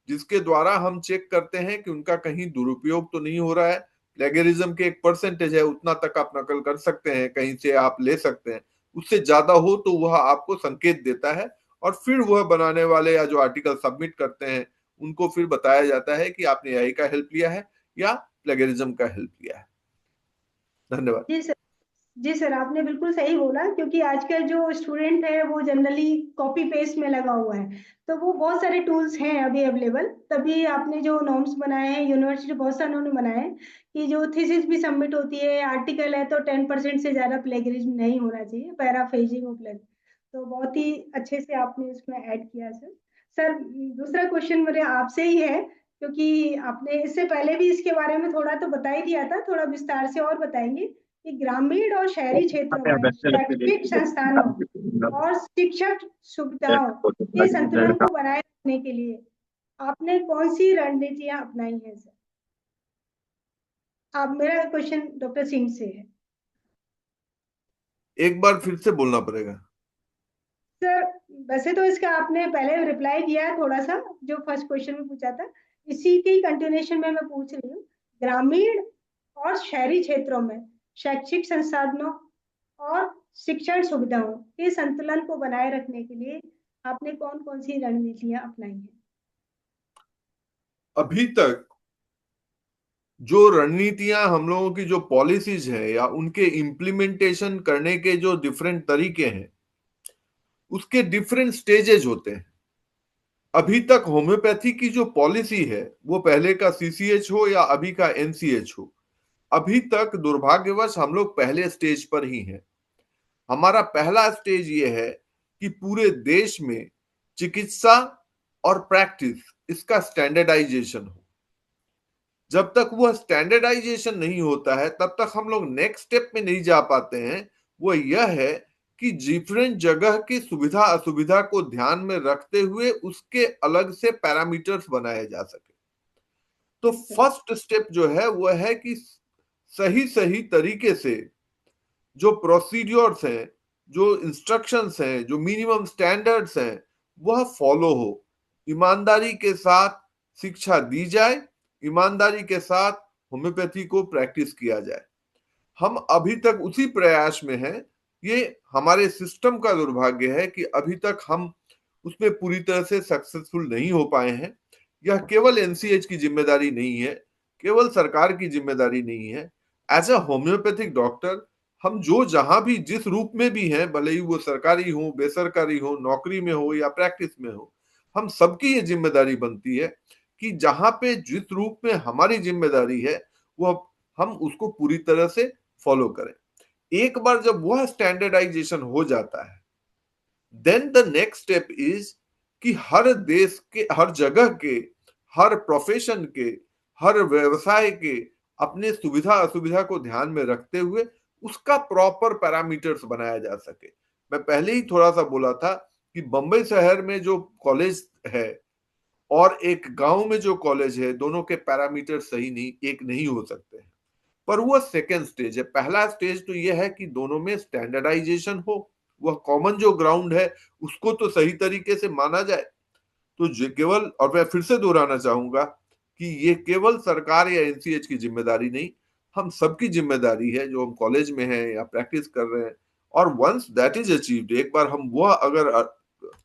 जिसके द्वारा हम चेक करते हैं कि उनका कहीं दुरुपयोग तो नहीं हो रहा है। प्लेगरिज्म के एक परसेंटेज है, उतना तक आप नकल कर सकते हैं, कहीं से आप ले सकते हैं। उससे ज्यादा हो तो वह आपको संकेत देता है और फिर वह बनाने वाले या जो आर्टिकल सबमिट करते हैं उनको फिर बताया जाता है कि आपने एआई का हेल्प लिया है या प्लेगरिज्म का हेल्प लिया है। धन्यवाद। जी सर। जी सर, आपने बिल्कुल सही बोला, क्योंकि आजकल जो स्टूडेंट है वो जनरली कॉपी पेस्ट में लगा हुआ है, तो वो बहुत सारे टूल्स हैं अभी अवेलेबल। तभी आपने जो नॉर्म्स बनाए हैं, यूनिवर्सिटी बहुत सारे उन्होंने बनाए हैं कि जो थीसिस भी सबमिट होती है, आर्टिकल है, तो 10% से ज्यादा प्लेगरिज्म नहीं होना चाहिए, पैराफ्रेजिंग और प्लेग। तो बहुत ही अच्छे से आपने इसमें ऐड किया सर। सर, दूसरा क्वेश्चन मेरे आपसे ही है, क्योंकि आपने इससे पहले भी इसके बारे में थोड़ा तो बता ही दिया था, थोड़ा विस्तार से और बताएंगे कि ग्रामीण और शहरी क्षेत्रों में शैक्षिक संस्थानों और शिक्षक सुविधाओं के संतुलन को बनाए रखने के लिए आपने कौन सी रणनीतियां अपनाई हैं सर? आप, मेरा क्वेश्चन डॉक्टर सिंह से है। एक बार फिर से बोलना पड़ेगा। सर, वैसे तो इसका आपने पहले रिप्लाई किया है थोड़ा सा, जो फर्स्ट क्वेश्चन में पूछा था, इसी की कंटिन्यूएशन में मैं पूछ रही हूँ। ग्रामीण और शहरी क्षेत्रों में शैक्षिक संसाधनों और शिक्षण सुविधाओं के संतुलन को बनाए रखने के लिए आपने कौन कौन सी रणनीतियां अपनाई हैं? अभी तक जो रणनीतियां हम लोगों की जो पॉलिसीज है या उनके इम्प्लीमेंटेशन करने के जो डिफरेंट तरीके हैं उसके डिफरेंट स्टेजेज होते हैं। अभी तक होम्योपैथी की जो पॉलिसी है वो पहले का सीसीएच हो या अभी का एनसीएच हो, अभी तक दुर्भाग्यवश हम लोग पहले स्टेज पर ही हैं। हमारा पहला स्टेज ये है कि पूरे देश में चिकित्सा और प्रैक्टिस इसका स्टैंडर्डाइजेशन हो। जब तक वह स्टैंडर्डाइजेशन नहीं होता है तब तक हम लोग नेक्स्ट स्टेप में नहीं जा पाते हैं। वो यह है कि डिफरेंट जगह की सुविधा असुविधा को ध्यान में रखते हुए उसके अलग से पैरामीटर्स बनाए जा सके। तो फर्स्ट स्टेप जो है वह है कि सही सही तरीके से जो प्रोसीड्योर्स हैं, जो इंस्ट्रक्शंस हैं, जो मिनिमम स्टैंडर्ड्स हैं, वह फॉलो हो। ईमानदारी के साथ शिक्षा दी जाए, ईमानदारी के साथ होम्योपैथी को प्रैक्टिस किया जाए। हम अभी तक उसी प्रयास में हैं। ये हमारे सिस्टम का दुर्भाग्य है कि अभी तक हम उसमें पूरी तरह से सक्सेसफुल नहीं हो पाए हैं। यह केवल एनसीएच की जिम्मेदारी नहीं है, केवल सरकार की जिम्मेदारी नहीं है। एज अ होम्योपैथिक डॉक्टर हम जो जहां भी जिस रूप में भी हैं, भले ही वो सरकारी हो, बेसरकारी हो, नौकरी में हो या प्रैक्टिस में हो, हम सबकी ये जिम्मेदारी बनती है कि जहां पे जिस रूप में हमारी जिम्मेदारी है वो हम उसको पूरी तरह से फॉलो करें। एक बार जब वह स्टैंडर्डाइजेशन हो जाता है, then the next step is कि हर देश के, हर जगह के, हर प्रोफेशन के, हर व्यवसाय के अपने सुविधा असुविधा को ध्यान में रखते हुए उसका प्रॉपर पैरामीटर्स बनाया जा सके। मैं पहले ही थोड़ा सा बोला था कि बंबई शहर में जो कॉलेज है और एक गांव में जो कॉलेज है, दोनों के पैरामीटर सही नहीं, एक नहीं हो सकते हैं। पर वो सेकेंड स्टेज है। पहला स्टेज तो यह है कि दोनों में स्टैंडर्डाइजेशन हो, वह कॉमन जो ग्राउंड है उसको तो सही तरीके से माना जाए। तो केवल, और मैं फिर से दोहराना चाहूंगा कि ये केवल सरकार या एनसीएच की जिम्मेदारी नहीं, हम सबकी जिम्मेदारी है जो हम कॉलेज में हैं या प्रैक्टिस कर रहे हैं। और वंस दैट इज अचीव्ड, एक बार हम वह अगर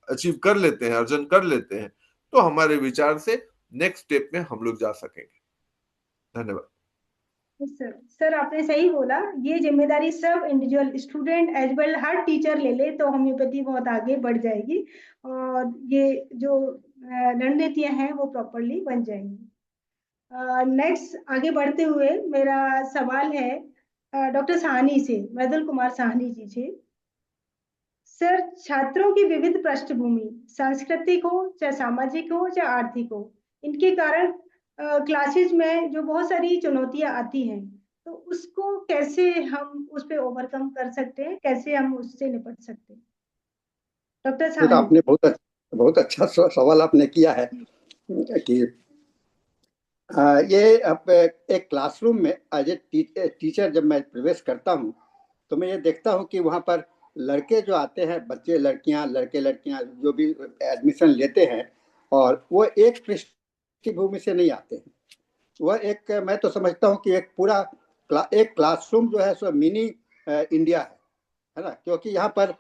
अचीव कर लेते हैं, अर्जन कर लेते हैं, तो हमारे विचार से नेक्स्ट स्टेप में हम लोग जा सकेंगे। धन्यवाद। सर आपने सही बोला, ये जिम्मेदारी सब इंडिविजुअल स्टूडेंट एज वेल हर टीचर ले ले तो होम्योपैथी बहुत आगे बढ़ जाएगी और ये जो रणनीतियां हैं वो प्रॉपरली बन जाएंगी। नेक्स्ट आगे बढ़ते हुए मेरा सवाल है डॉक्टर साहनी से, मृदुल कुमार साहनी जी से। सर, छात्रों की विविध पृष्ठभूमि, सांस्कृतिक हो चाहे सामाजिक हो चाहे आर्थिक हो, इनके कारण क्लासेस में जो बहुत सारी चुनौतियां आती हैं, तो उसको कैसे हम उस पे ओवरकम कर सकते हैं, कैसे हम उससे निपट सकते हैं? डॉक्टर ये तो साहनी। आपने बहुत अच्छा सवाल आपने किया है कि ये अब एक क्लासरूम में एज ए टीचर जब मैं प्रवेश करता हूँ तो मैं ये देखता हूँ कि वहाँ पर लड़के जो आते हैं, बच्चे, लड़कियाँ, लड़कियाँ जो भी एडमिशन लेते हैं, और वो एक पृष्ठभूमि से नहीं आते हैं। वह एक, मैं तो समझता हूँ कि एक पूरा एक क्लासरूम जो है सो मिनी इंडिया है ना, क्योंकि यहाँ पर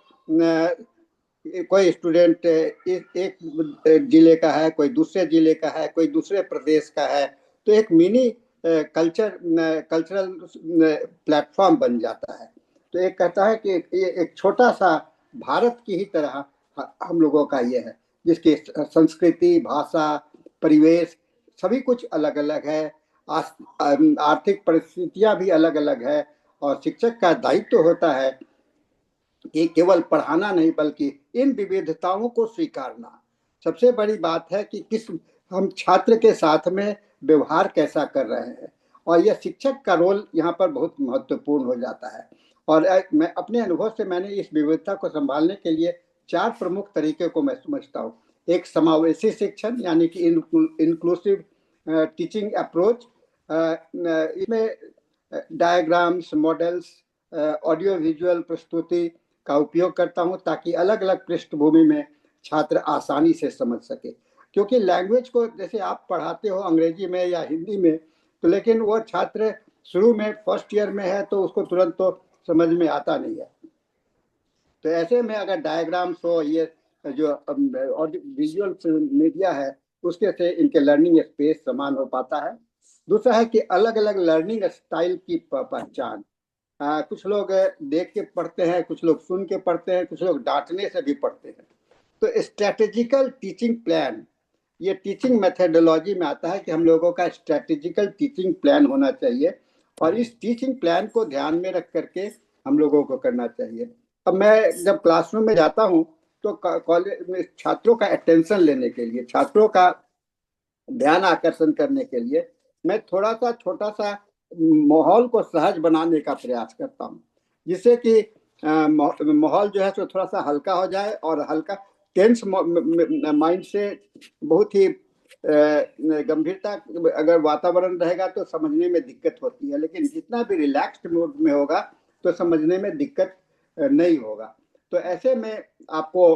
कोई स्टूडेंट एक जिले का है, कोई दूसरे जिले का है, कोई दूसरे प्रदेश का है, तो एक मिनी कल्चरल प्लेटफॉर्म बन जाता है। तो एक कहता है कि ये एक छोटा सा भारत की ही तरह हम लोगों का ये है, जिसकी संस्कृति, भाषा, परिवेश सभी कुछ अलग अलग है, आर्थिक परिस्थितियां भी अलग अलग है, और शिक्षक का दायित्व होता है कि केवल पढ़ाना नहीं बल्कि इन विविधताओं को स्वीकारना। सबसे बड़ी बात है कि किस हम छात्र के साथ में व्यवहार कैसा कर रहे हैं, और यह शिक्षक का रोल यहाँ पर बहुत महत्वपूर्ण हो जाता है। और मैं अपने अनुभव से मैंने इस विविधता को संभालने के लिए 4 प्रमुख तरीके को मैं समझता हूँ। एक समावेशी शिक्षण, यानी कि इंक्लूसिव टीचिंग अप्रोच। इसमें डायग्राम्स, मॉडल्स, ऑडियो विजुअल प्रस्तुति का उपयोग करता हूं ताकि अलग अलग पृष्ठभूमि में छात्र आसानी से समझ सके। क्योंकि लैंग्वेज को जैसे आप पढ़ाते हो अंग्रेजी में या हिंदी में, तो लेकिन वो छात्र शुरू में फर्स्ट ईयर में है तो उसको तुरंत तो समझ में आता नहीं है। तो ऐसे में अगर डायग्राम्स हो, ये जो विजुअल मीडिया है, उसके से इनके लर्निंग स्पेस समान हो पाता है। दूसरा है कि अलग अलग लर्निंग स्टाइल की पहचान। कुछ लोग देख के पढ़ते हैं, कुछ लोग सुन के पढ़ते हैं, कुछ लोग डांटने से भी पढ़ते हैं। तो स्ट्रेटेजिकल टीचिंग प्लान, ये टीचिंग मेथडोलॉजी में आता है कि हम लोगों का स्ट्रेटेजिकल टीचिंग प्लान होना चाहिए, और इस टीचिंग प्लान को ध्यान में रख करके हम लोगों को करना चाहिए। अब मैं जब क्लासरूम में जाता हूँ तो कॉलेज में छात्रों का अटेंशन लेने के लिए, छात्रों का ध्यान आकर्षण करने के लिए मैं थोड़ा सा छोटा सा माहौल को सहज बनाने का प्रयास करता हूँ, जिससे कि माहौल जो है तो थोड़ा सा हल्का हो जाए, और हल्का टेंस माइंड से बहुत ही गंभीरता अगर वातावरण रहेगा तो समझने में दिक्कत होती है, लेकिन जितना भी रिलैक्स्ड मूड में होगा तो समझने में दिक्कत नहीं होगा। तो ऐसे में आपको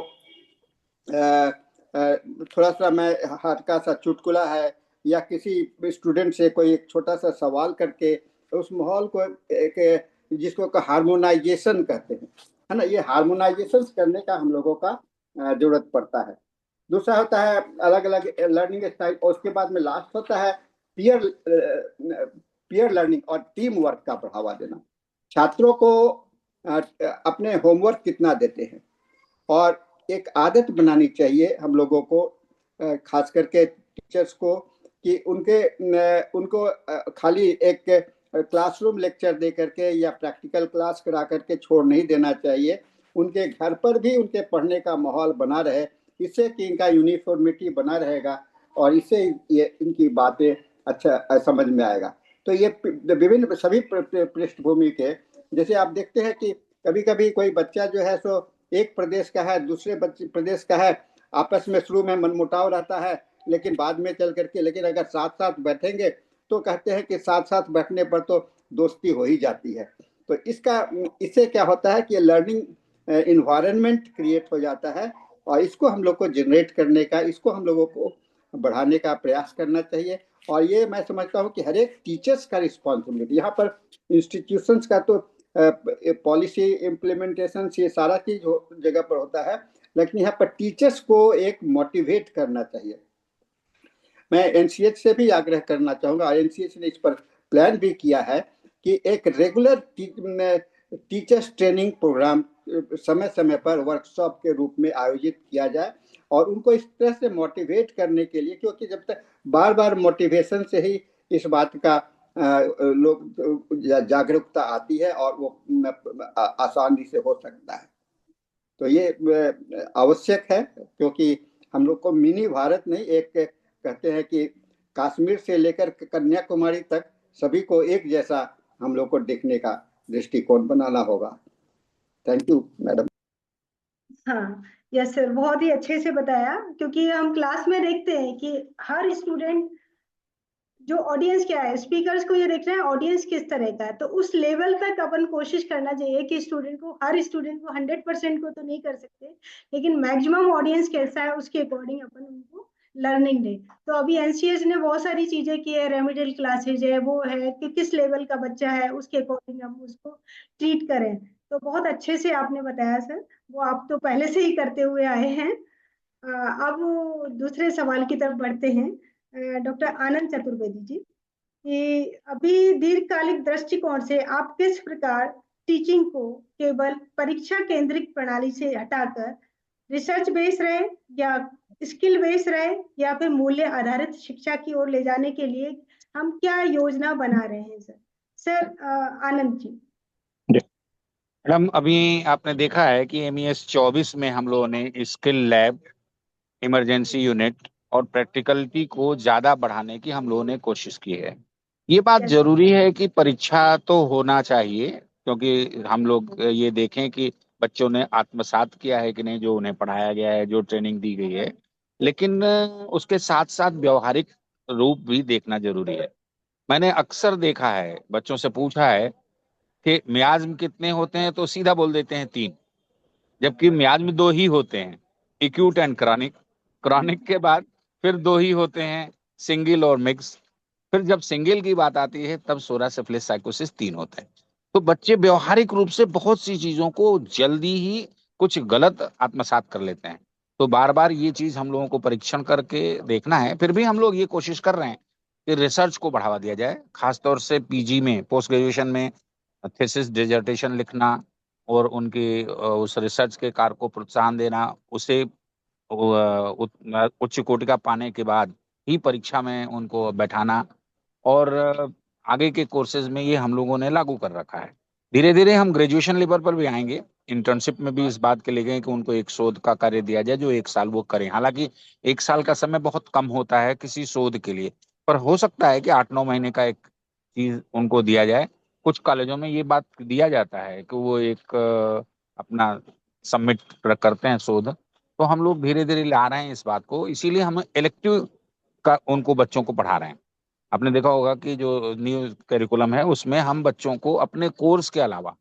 थोड़ा सा मैं हल्का सा चुटकुला है या किसी स्टूडेंट से कोई एक छोटा सा सवाल करके उस माहौल को एक, जिसको हार्मोनाइजेशन कहते हैं, है ना, ये हार्मोनाइजेशन करने का हम लोगों का जरूरत पड़ता है। दूसरा होता है अलग अलग लर्निंग स्टाइल, और उसके बाद में लास्ट होता है पीयर लर्निंग और टीम वर्क का बढ़ावा देना। छात्रों को अपने होमवर्क कितना देते हैं, और एक आदत बनानी चाहिए हम लोगों को, खास करके टीचर्स को, कि उनको खाली एक क्लासरूम लेक्चर दे करके या प्रैक्टिकल क्लास करा करके छोड़ नहीं देना चाहिए। उनके घर पर भी उनके पढ़ने का माहौल बना रहे, इससे कि इनका यूनिफॉर्मिटी बना रहेगा, और इससे ये इनकी बातें अच्छा समझ में आएगा। तो ये विभिन्न सभी पृष्ठभूमि के, जैसे आप देखते हैं कि कभी कभी कोई बच्चा जो है सो एक प्रदेश का है, दूसरे प्रदेश का है, आपस में शुरू में मनमुटाव रहता है, लेकिन बाद में चल करके, लेकिन अगर साथ साथ बैठेंगे तो कहते हैं कि साथ साथ बैठने पर तो दोस्ती हो ही जाती है। तो इससे क्या होता है कि लर्निंग इन्वायरमेंट क्रिएट हो जाता है, और इसको हम लोग को जनरेट करने का, इसको हम लोगों को बढ़ाने का प्रयास करना चाहिए। और ये मैं समझता हूँ कि हर एक टीचर्स का रिस्पॉन्सिबिलिटी, यहाँ पर इंस्टीट्यूशंस का तो पॉलिसी इम्प्लीमेंटेशन ये सारा चीज जगह पर होता है, लेकिन यहाँ पर टीचर्स को एक मोटिवेट करना चाहिए। मैं एनसीएच से भी आग्रह करना चाहूँगा, एनसीएच ने इस पर प्लान भी किया है कि एक रेगुलर टीचर्स ट्रेनिंग प्रोग्राम समय समय पर वर्कशॉप के रूप में आयोजित किया जाए और उनको इस तरह से मोटिवेट करने के लिए, क्योंकि जब तक बार बार मोटिवेशन से ही इस बात का लोग जागरूकता आती है और वो आसानी से हो सकता है। तो ये आवश्यक है, क्योंकि हम लोग को मिनी भारत नहीं, एक कहते हैं कि कश्मीर से लेकर कन्याकुमारी तक सभी को एक जैसा हम लोग को देखने का दृष्टिकोण बनाना होगा। Thank you madam. हाँ, यस सर, बहुत ही अच्छे से बताया, क्योंकि हम क्लास में देखते हैं कि हर स्टूडेंट जो ऑडियंस क्या है, स्पीकर्स को ये देख रहे हैं ऑडियंस किस तरह का है, तो उस लेवल तक अपन कोशिश करना चाहिए कि हर स्टूडेंट को 100% को तो नहीं कर सकते, लेकिन मैक्सिमम ऑडियंस कैसा है उसके अकॉर्डिंग अपन उनको लर्निंग दे। तो अभी एनसीएस ने बहुत सारी चीजें की है, रेमेडियल क्लासेज है, वो है कि किस लेवल का बच्चा है उसके अकॉर्डिंग हम उसको ट्रीट करें। तो बहुत अच्छे से आपने बताया सर, वो आप तो पहले से ही करते हुए आए हैं। अब दूसरे सवाल की तरफ बढ़ते हैं। डॉक्टर आनंद चतुर्वेदी जी, कि अभी दीर्घकालिक दृष्टिकोण से आप किस प्रकार टीचिंग को केवल परीक्षा केंद्रित प्रणाली से हटाकर रिसर्च बेस्ड रहे या स्किल बेस्ड रहे या फिर मूल्य आधारित शिक्षा की ओर ले जाने के लिए हम क्या योजना बना रहे हैं sir? Sir Anand ji. Madam, अभी आपने देखा है कि MES 24 में हम लोगों ने स्किल लैब, इमरजेंसी यूनिट और प्रैक्टिकलिटी को ज्यादा बढ़ाने की हम लोगों ने कोशिश की है। ये बात Yes. जरूरी है कि परीक्षा तो होना चाहिए, क्योंकि हम लोग ये देखें कि बच्चों ने आत्मसात किया है कि नहीं जो उन्हें पढ़ाया गया है, जो ट्रेनिंग दी गई है, लेकिन उसके साथ साथ व्यवहारिक रूप भी देखना जरूरी है। मैंने अक्सर देखा है, बच्चों से पूछा है कि मियाज में कितने होते हैं, तो सीधा बोल देते हैं 3, जबकि मियाज में 2 ही होते हैं, एक्यूट एंड क्रॉनिक। क्रॉनिक के बाद फिर 2 ही होते हैं, सिंगल और मिक्स। फिर जब सिंगल की बात आती है तब सोरा सिफिलिस साइकोसिस 3 होते हैं। तो बच्चे व्यवहारिक रूप से बहुत सी चीजों को जल्दी ही कुछ गलत आत्मसात कर लेते हैं। तो बार बार ये चीज हम लोगों को परीक्षण करके देखना है। फिर भी हम लोग ये कोशिश कर रहे हैं कि रिसर्च को बढ़ावा दिया जाए, खासतौर से PG में, पोस्ट ग्रेजुएशन में थीसिस डिसर्टेशन लिखना और उनके उस रिसर्च के कार्य को प्रोत्साहन देना, उसे उच्च कोटि का पाने के बाद ही परीक्षा में उनको बैठाना, और आगे के कोर्सेज में ये हम लोगों ने लागू कर रखा है। धीरे धीरे हम ग्रेजुएशन लेवल पर भी आएंगे। इंटर्नशिप में भी इस बात के लिए गए कि उनको एक शोध का कार्य दिया जाए जो 1 साल वो करें। हालांकि 1 साल का समय बहुत कम होता है किसी शोध के लिए, पर हो सकता है कि 8-9 महीने का एक चीज उनको दिया जाए। कुछ कॉलेजों में ये बात दिया जाता है कि वो एक अपना सबमिट करते हैं शोध। तो हम लोग धीरे धीरे ला रहे हैं इस बात को, इसीलिए हम इलेक्टिव का उनको बच्चों को पढ़ा रहे हैं। आपने देखा होगा कि जो न्यू करिकुलम है उसमें हम बच्चों को अपने कोर्स के अलावा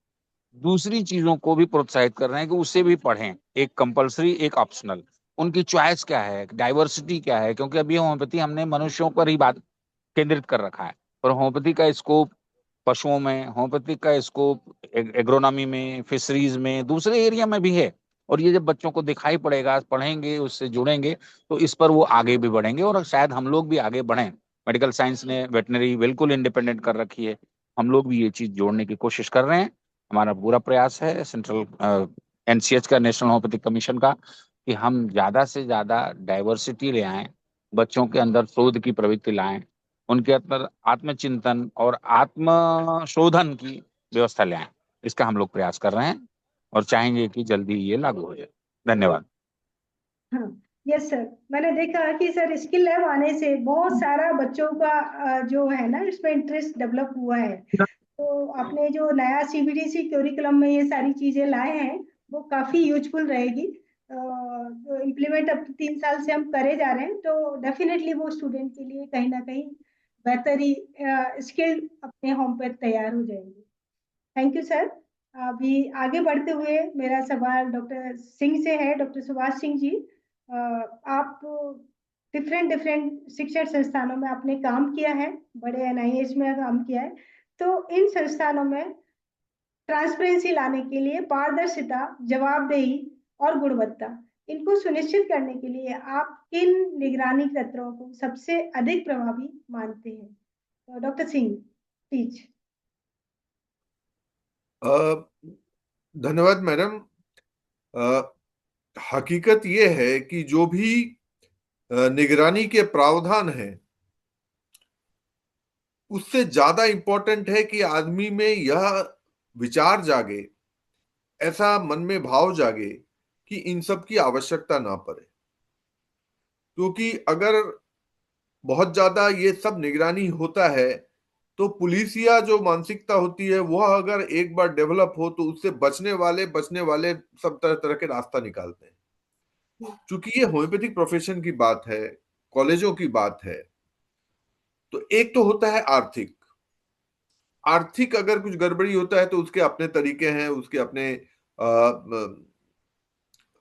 दूसरी चीजों को भी प्रोत्साहित कर रहे हैं कि उससे भी पढ़ें, एक कंपलसरी एक ऑप्शनल। उनकी चॉइस क्या है, डाइवर्सिटी क्या है, क्योंकि अभी होम्योपैथी हमने मनुष्यों पर ही बात केंद्रित कर रखा है, और होम्योपैथी का स्कोप पशुओं में, होम्योपैथी का स्कोप एग्रोनॉमी में, फिशरीज में, दूसरे एरिया में भी है। और ये जब बच्चों को दिखाई पड़ेगा, पढ़ेंगे, उससे जुड़ेंगे, तो इस पर वो आगे भी बढ़ेंगे और शायद हम लोग भी आगे बढ़ें। मेडिकल साइंस ने वेटनरी बिल्कुल इंडिपेंडेंट कर रखी है, हम लोग भी ये चीज जोड़ने की कोशिश कर रहे हैं। हमारा पूरा प्रयास है सेंट्रल NCH का, नेशनल होम्योपैथिक कमीशन का, कि हम ज्यादा से ज्यादा डाइवर्सिटी ले आएं, बच्चों के अंदर शोध की प्रवृत्ति लाएं, उनके अंदर आत्मचिंतन और आत्मशोधन की व्यवस्था ले आएं। इसका हम लोग प्रयास कर रहे हैं और चाहेंगे कि जल्दी ये लागू हो जाए। धन्यवाद। हाँ, यस सर, मैंने देखा कि सर स्किल लैब आने से बहुत सारा बच्चों का जो है ना इसमें इंटरेस्ट डेवलप हुआ है। तो आपने जो नया CBDC करिकुलम में ये सारी चीजें लाए हैं वो काफी यूजफुल रहेगी। तो इम्प्लीमेंट अब 3 साल से हम करे जा रहे हैं, तो डेफिनेटली वो स्टूडेंट के लिए कहीं ना कहीं बेहतर ही स्किल अपने होम पर तैयार हो जाएंगे। Thank you sir. अभी आगे बढ़ते हुए मेरा सवाल डॉक्टर सिंह से है। डॉक्टर सुभाष सिंह जी, आप डिफरेंट डिफरेंट शिक्षण संस्थानों में आपने काम किया है, बड़े NIH में काम किया है, तो इन संस्थानों में ट्रांसपेरेंसी लाने के लिए पारदर्शिता, जवाबदेही और गुणवत्ता, इनको सुनिश्चित करने के लिए आप किन निगरानी तंत्रों को सबसे अधिक प्रभावी मानते हैं? तो डॉक्टर सिंह प्लीज। धन्यवाद मैडम। हकीकत ये है कि जो भी निगरानी के प्रावधान हैं, उससे ज्यादा इंपॉर्टेंट है कि आदमी में यह विचार जागे, ऐसा मन में भाव जागे कि इन सब की आवश्यकता ना पड़े। क्योंकि अगर बहुत ज्यादा ये सब निगरानी होता है तो पुलिसिया जो मानसिकता होती है वह अगर एक बार डेवलप हो तो उससे बचने वाले सब तरह तरह के रास्ता निकालते हैं। क्योंकि ये होम्योपैथिक प्रोफेशन की बात है, कॉलेजों की बात है, तो एक तो होता है आर्थिक अगर कुछ गड़बड़ी होता है तो उसके अपने तरीके हैं, उसके अपने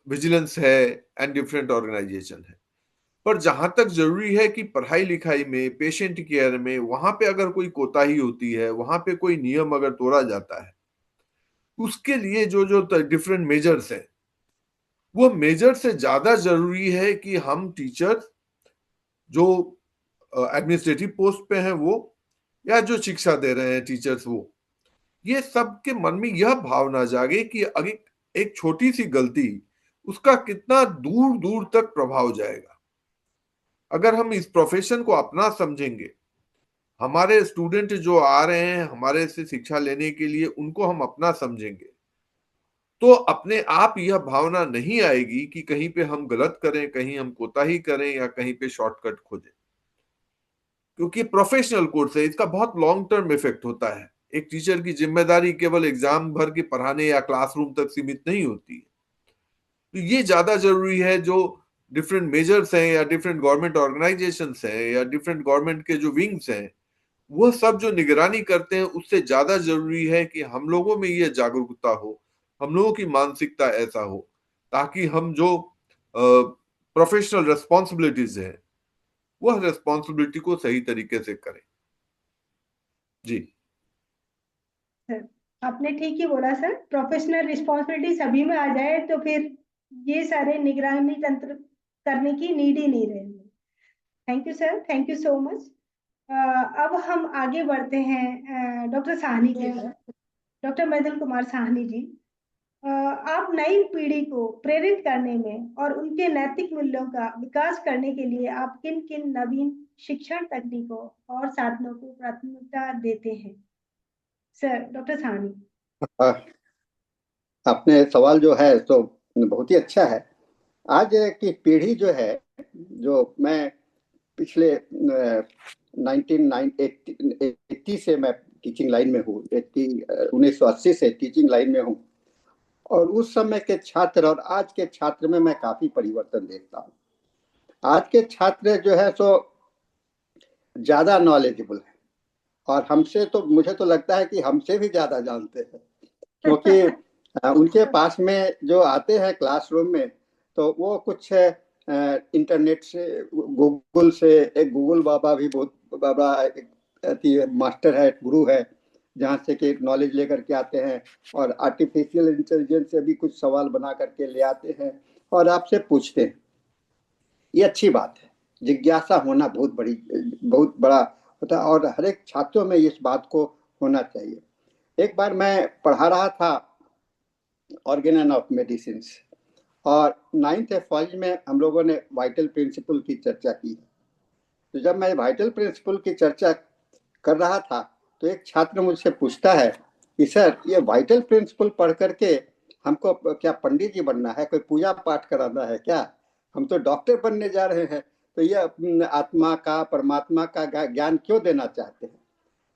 विजिलेंस है एंड डिफरेंट ऑर्गेनाइजेशन है। पर जहां तक जरूरी है कि पढ़ाई लिखाई में, पेशेंट केयर में, वहां पे अगर कोई कोताही होती है, वहां पे कोई नियम अगर तोड़ा जाता है, उसके लिए जो जो डिफरेंट मेजर्स हैं, वो मेजर से ज्यादा जरूरी है कि हम टीचर जो एडमिनिस्ट्रेटिव पोस्ट पे हैं वो, या जो शिक्षा दे रहे हैं टीचर्स, वो ये सबके मन में यह भावना जागे कि अगर एक छोटी सी गलती उसका कितना दूर दूर तक प्रभाव जाएगा। अगर हम इस प्रोफेशन को अपना समझेंगे, हमारे स्टूडेंट जो आ रहे हैं हमारे से शिक्षा लेने के लिए, उनको हम अपना समझेंगे, तो अपने आप यह भावना नहीं आएगी कि कहीं पे हम गलत करें, कहीं हम कोताही करें या कहीं पे शॉर्टकट खोजें। क्योंकि प्रोफेशनल कोर्स है, इसका बहुत लॉन्ग टर्म इफेक्ट होता है। एक टीचर की जिम्मेदारी केवल एग्जाम भर के पढ़ाने या क्लासरूम तक सीमित नहीं होती है। तो ये ज्यादा जरूरी है, जो डिफरेंट मेजर्स हैं या डिफरेंट गवर्नमेंट ऑर्गेनाइजेशंस हैं या डिफरेंट गवर्नमेंट के जो विंग्स हैं, वो सब जो निगरानी करते हैं, उससे ज्यादा जरूरी है कि हम लोगों में ये जागरूकता हो, हम लोगों की मानसिकता ऐसा हो, ताकि हम जो प्रोफेशनल रेस्पॉन्सिबिलिटीज है वह रेस्पॉन्सिबिलिटी को सही तरीके से करें। जी सर, आपने ठीक ही बोला सर, प्रोफेशनल रिस्पॉन्सिबिलिटी सभी में आ जाए तो फिर ये सारे निगरानी तंत्र करने की नीड ही नहीं रहेगी। Thank you sir, thank you so much. अब हम आगे बढ़ते हैं डॉक्टर साहनी की तरफ। डॉक्टर मृदुल कुमार साहनी जी, आप नई पीढ़ी को प्रेरित करने में और उनके नैतिक मूल्यों का विकास करने के लिए आप किन किन नवीन शिक्षण तकनीकों और साधनों को प्राथमिकता देते हैं? Sir, doctor Sahni. आपने सवाल जो है तो बहुत ही अच्छा है। आज की पीढ़ी जो है, जो मैं पिछले 1980 से मैं टीचिंग लाइन में हूँ, 1980 से टीचिंग लाइन में हूँ, और उस समय के छात्र और आज के छात्र में मैं काफी परिवर्तन देखता हूँ। आज के छात्र जो है सो ज्यादा नॉलेजेबल है, और हमसे तो, मुझे तो लगता है कि हमसे भी ज्यादा जानते हैं, क्योंकि उनके पास में जो आते हैं क्लासरूम में, तो वो कुछ इंटरनेट से, गूगल से, एक गूगल बाबा भी बहुत बड़ा मास्टर है, गुरु है, जहाँ से कि नॉलेज लेकर के आते हैं, और आर्टिफिशियल इंटेलिजेंस से भी कुछ सवाल बना करके ले आते हैं और आपसे पूछते हैं। ये अच्छी बात है, जिज्ञासा होना बहुत बड़ा होता है, और हर एक छात्रों में इस बात को होना चाहिए। एक बार मैं पढ़ा रहा था ऑर्गेन ऑफ मेडिसिन, और 9th कॉलेज में हम लोगों ने वाइटल प्रिंसिपल की चर्चा की। तो जब मैं वाइटल प्रिंसिपल की चर्चा कर रहा था तो एक छात्र मुझसे पूछता है कि सर, ये वाइटल प्रिंसिपल पढ़ करके हमको क्या पंडित जी बनना है, कोई पूजा पाठ कराना है क्या? हम तो डॉक्टर बनने जा रहे हैं, तो ये आत्मा का, परमात्मा का ज्ञान क्यों देना चाहते हैं?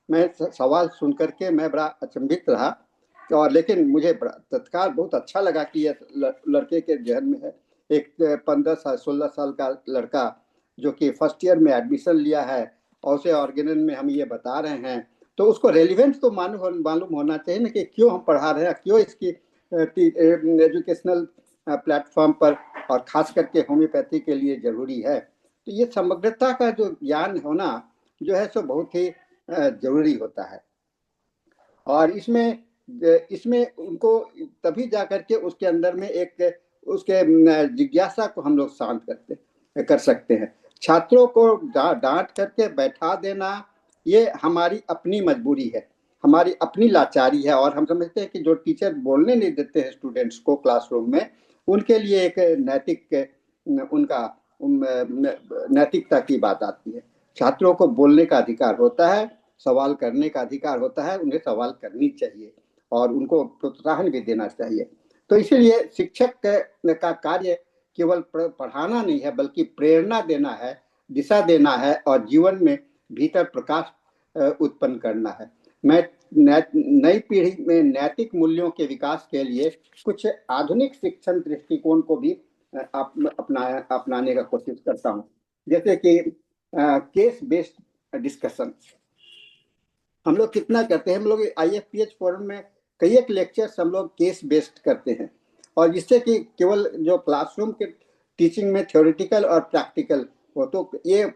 मैं सवाल सुन करके मैं बड़ा अचंभित रहा, और लेकिन मुझे तत्काल बहुत अच्छा लगा कि ये लड़के के जहन में है। एक 15-16 साल का लड़का जो कि फर्स्ट ईयर में एडमिशन लिया है, और उसे ऑर्गेनन में हम ये बता रहे हैं, तो उसको रेलिवेंट तो मालूम होना चाहिए ना कि क्यों हम पढ़ा रहे हैं, क्यों इसकी एजुकेशनल प्लेटफॉर्म पर, और खास करके होम्योपैथी के लिए जरूरी है। तो ये समग्रता का जो ज्ञान होना जो है सो बहुत ही जरूरी होता है, और इसमें उनको तभी जा करके उसके अंदर में एक उसके जिज्ञासा को हम लोग शांत कर सकते हैं। छात्रों को डांट करके बैठा देना ये हमारी अपनी मजबूरी है, हमारी अपनी लाचारी है। और हम समझते हैं कि जो टीचर बोलने नहीं देते हैं स्टूडेंट्स को क्लासरूम में, उनके लिए एक नैतिकता की बात आती है। छात्रों को बोलने का अधिकार होता है, सवाल करने का अधिकार होता है, उन्हें सवाल करनी चाहिए और उनको प्रोत्साहन भी देना चाहिए। तो इसीलिए शिक्षक का कार्य केवल पढ़ाना नहीं है, बल्कि प्रेरणा देना है, दिशा देना है और जीवन में भीतर प्रकाश उत्पन्न करना है। मैं नई पीढ़ी में नैतिक मूल्यों के विकास के लिए कुछ आधुनिक शिक्षण दृष्टिकोण को भी अपनाने का कोशिश करता हूँ। जैसे कि केस बेस्ड डिस्कशन हम लोग कितना करते हैं। हम लोग IFPH फोरम में कई एक लेक्चर्स हम लोग केस बेस्ड करते हैं, और जिससे कि केवल जो क्लासरूम के टीचिंग में थ्योरेटिकल और प्रैक्टिकल हो, तो ये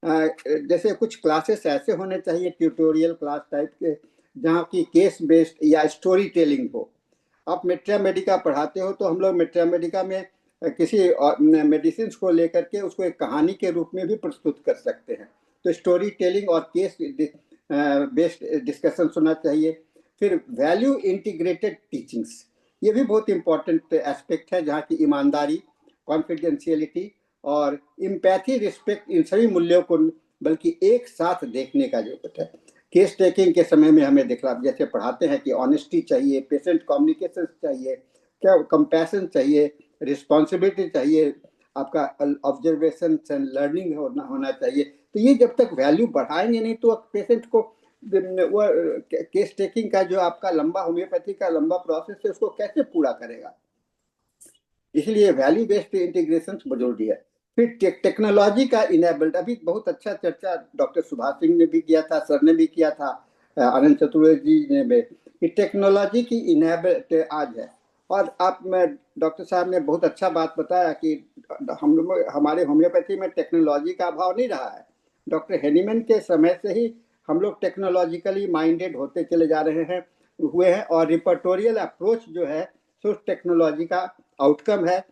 जैसे कुछ क्लासेस ऐसे होने चाहिए ट्यूटोरियल क्लास टाइप के, जहाँ की केस बेस्ड या स्टोरी टेलिंग हो। आप मेट्रा मेडिका पढ़ाते हो तो हम लोग मेट्रा मेडिका में किसी मेडिसिन को लेकर के उसको एक कहानी के रूप में भी प्रस्तुत कर सकते हैं। तो स्टोरी टेलिंग और केस बेस्ड डिस्कशन होना चाहिए। फिर वैल्यू इंटीग्रेटेड टीचिंग्स, ये भी बहुत इंपॉर्टेंट एस्पेक्ट है, जहाँ की ईमानदारी, कॉन्फिडेंशियलिटी और इम्पैथी, रिस्पेक्ट, इन सभी मूल्यों को बल्कि एक साथ देखने का जरूरत है। केस टेकिंग के समय में हमें दिखला जैसे पढ़ाते हैं कि ऑनेस्टी चाहिए, पेशेंट कम्युनिकेशन चाहिए, क्या कंपैशन चाहिए, रिस्पॉन्सिबिलिटी चाहिए, आपका ऑब्जर्वेशन एंड लर्निंग होना चाहिए। तो ये जब तक वैल्यू बढ़ाएंगे नहीं तो पेशेंट को वो केस टेकिंग का जो आपका लंबा होम्योपैथी का लंबा प्रोसेस है उसको कैसे पूरा करेगा। इसलिए वैल्यू बेस्ड इंटीग्रेशन जरूरी है। फिर टेक्नोलॉजी का इनेबल्ड, अभी बहुत अच्छा चर्चा डॉक्टर सुभाष सिंह ने भी किया था, सर ने भी किया था, आनंद चतुर्वेदी ने भी, कि टेक्नोलॉजी की इनेबल्ड आज है। और आप में डॉक्टर साहब ने बहुत अच्छा बात बताया कि हम लोग हमारे होम्योपैथी में टेक्नोलॉजी का अभाव नहीं रहा है। डॉक्टर हेनीमैन के समय से ही हम लोग टेक्नोलॉजिकली माइंडेड होते चले जा रहे हैं हुए हैं, और रिपर्टोरियल अप्रोच जो है सो टेक्नोलॉजी का आउटकम है।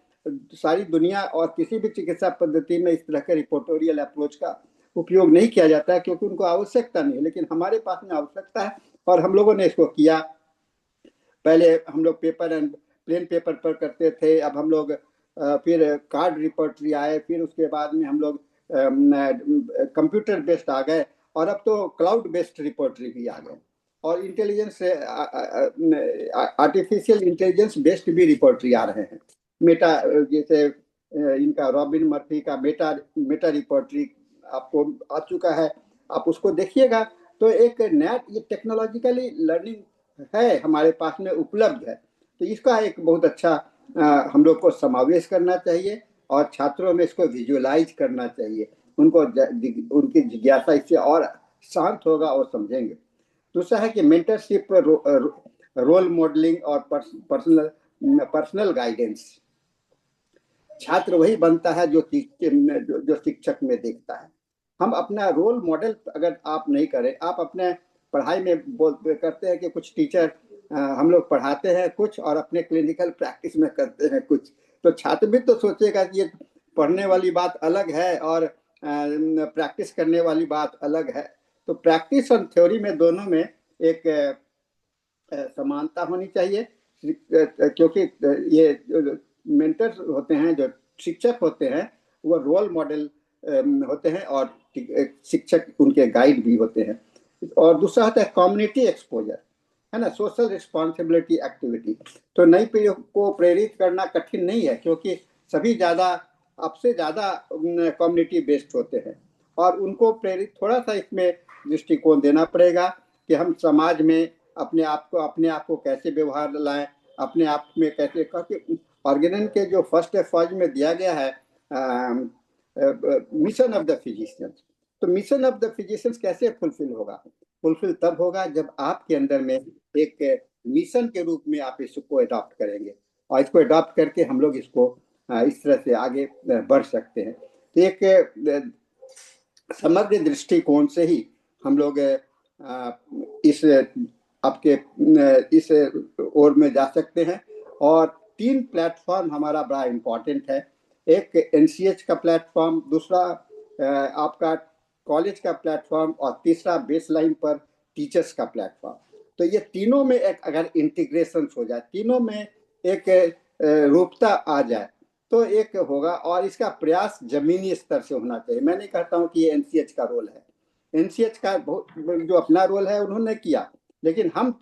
सारी दुनिया और किसी भी चिकित्सा पद्धति में इस तरह के रिपोर्टोरियल अप्रोच का उपयोग नहीं किया जाता है, क्योंकि उनको आवश्यकता नहीं है, लेकिन हमारे पास में आवश्यकता है और हम लोगों ने इसको किया। पहले हम लोग पेपर एंड प्लेन पेपर पर करते थे, अब हम लोग फिर कार्ड रिपोर्टरी आए, फिर उसके बाद में हम लोग कंप्यूटर बेस्ड आ गए, और अब तो क्लाउड बेस्ड रिपोर्टरी भी आ गए, और इंटेलिजेंस आर्टिफिशियल इंटेलिजेंस बेस्ड भी रिपोर्टरी आ रहे हैं। मेटा जैसे इनका रॉबिन मर्फी का मेटा रिपोर्टरी आपको आ चुका है, आप उसको देखिएगा। तो एक नया ये टेक्नोलॉजिकली लर्निंग है हमारे पास में उपलब्ध है, तो इसका एक बहुत अच्छा हम लोग को समावेश करना चाहिए और छात्रों में इसको विजुअलाइज करना चाहिए। उनको उनकी जिज्ञासा इससे और शांत होगा और समझेंगे। दूसरा है कि मेंटरशिप, रोल मॉडलिंग और पर्सनल गाइडेंस। छात्र वही बनता है जो शिक्षक में देखता है। हम अपना रोल मॉडल अगर आप नहीं करें, आप अपने पढ़ाई में करते हैं कि कुछ टीचर हम लोग पढ़ाते हैं कुछ और अपने क्लिनिकल प्रैक्टिस में करते हैं कुछ, तो छात्र भी तो सोचेगा कि ये पढ़ने वाली बात अलग है और प्रैक्टिस करने वाली बात अलग है। तो प्रैक्टिस और थ्योरी में दोनों में एक समानता होनी चाहिए, क्योंकि ये मेंटर्स होते हैं, जो शिक्षक होते हैं, वो रोल मॉडल होते हैं और शिक्षक उनके गाइड भी होते हैं। और दूसरा होता है कम्युनिटी एक्सपोजर, है ना, सोशल रिस्पॉन्सिबिलिटी एक्टिविटी। तो नई पीढ़ी को प्रेरित करना कठिन नहीं है, क्योंकि सभी आपसे ज़्यादा कम्युनिटी बेस्ड होते हैं, और उनको प्रेरित थोड़ा सा इसमें दृष्टिकोण देना पड़ेगा कि हम समाज में अपने आप को कैसे व्यवहार लाएं, अपने आप में कैसे, क्योंकि ऑर्गेनन के जो फर्स्ट फॉज में दिया गया है मिशन ऑफ द फिजिशियंस, तो मिशन ऑफ द फिजिशियंस कैसे फुलफिल होगा? फुलफिल तब होगा जब आपके अंदर में एक मिशन के रूप में आप इसको अडॉप्ट करेंगे, और इसको अडॉप्ट करके हम लोग इसको इस तरह से आगे बढ़ सकते हैं। तो एक समग्र दृष्टिकोण से ही हम लोग इस आपके इस ओर में जा सकते हैं, और 3 प्लेटफॉर्म हमारा बड़ा इम्पोर्टेंट है। एक NCH का प्लेटफॉर्म, दूसरा आपका कॉलेज का प्लेटफॉर्म, और तीसरा बेसलाइन पर टीचर्स का प्लेटफॉर्म। तो ये तीनों में एक अगर इंटीग्रेशन हो जाए, तीनों में एक रूपता आ जाए तो एक होगा, और इसका प्रयास जमीनी स्तर से होना चाहिए। मैं नहीं कहता हूँ कि ये NCH का रोल है, NCH का जो अपना रोल है उन्होंने किया, लेकिन हम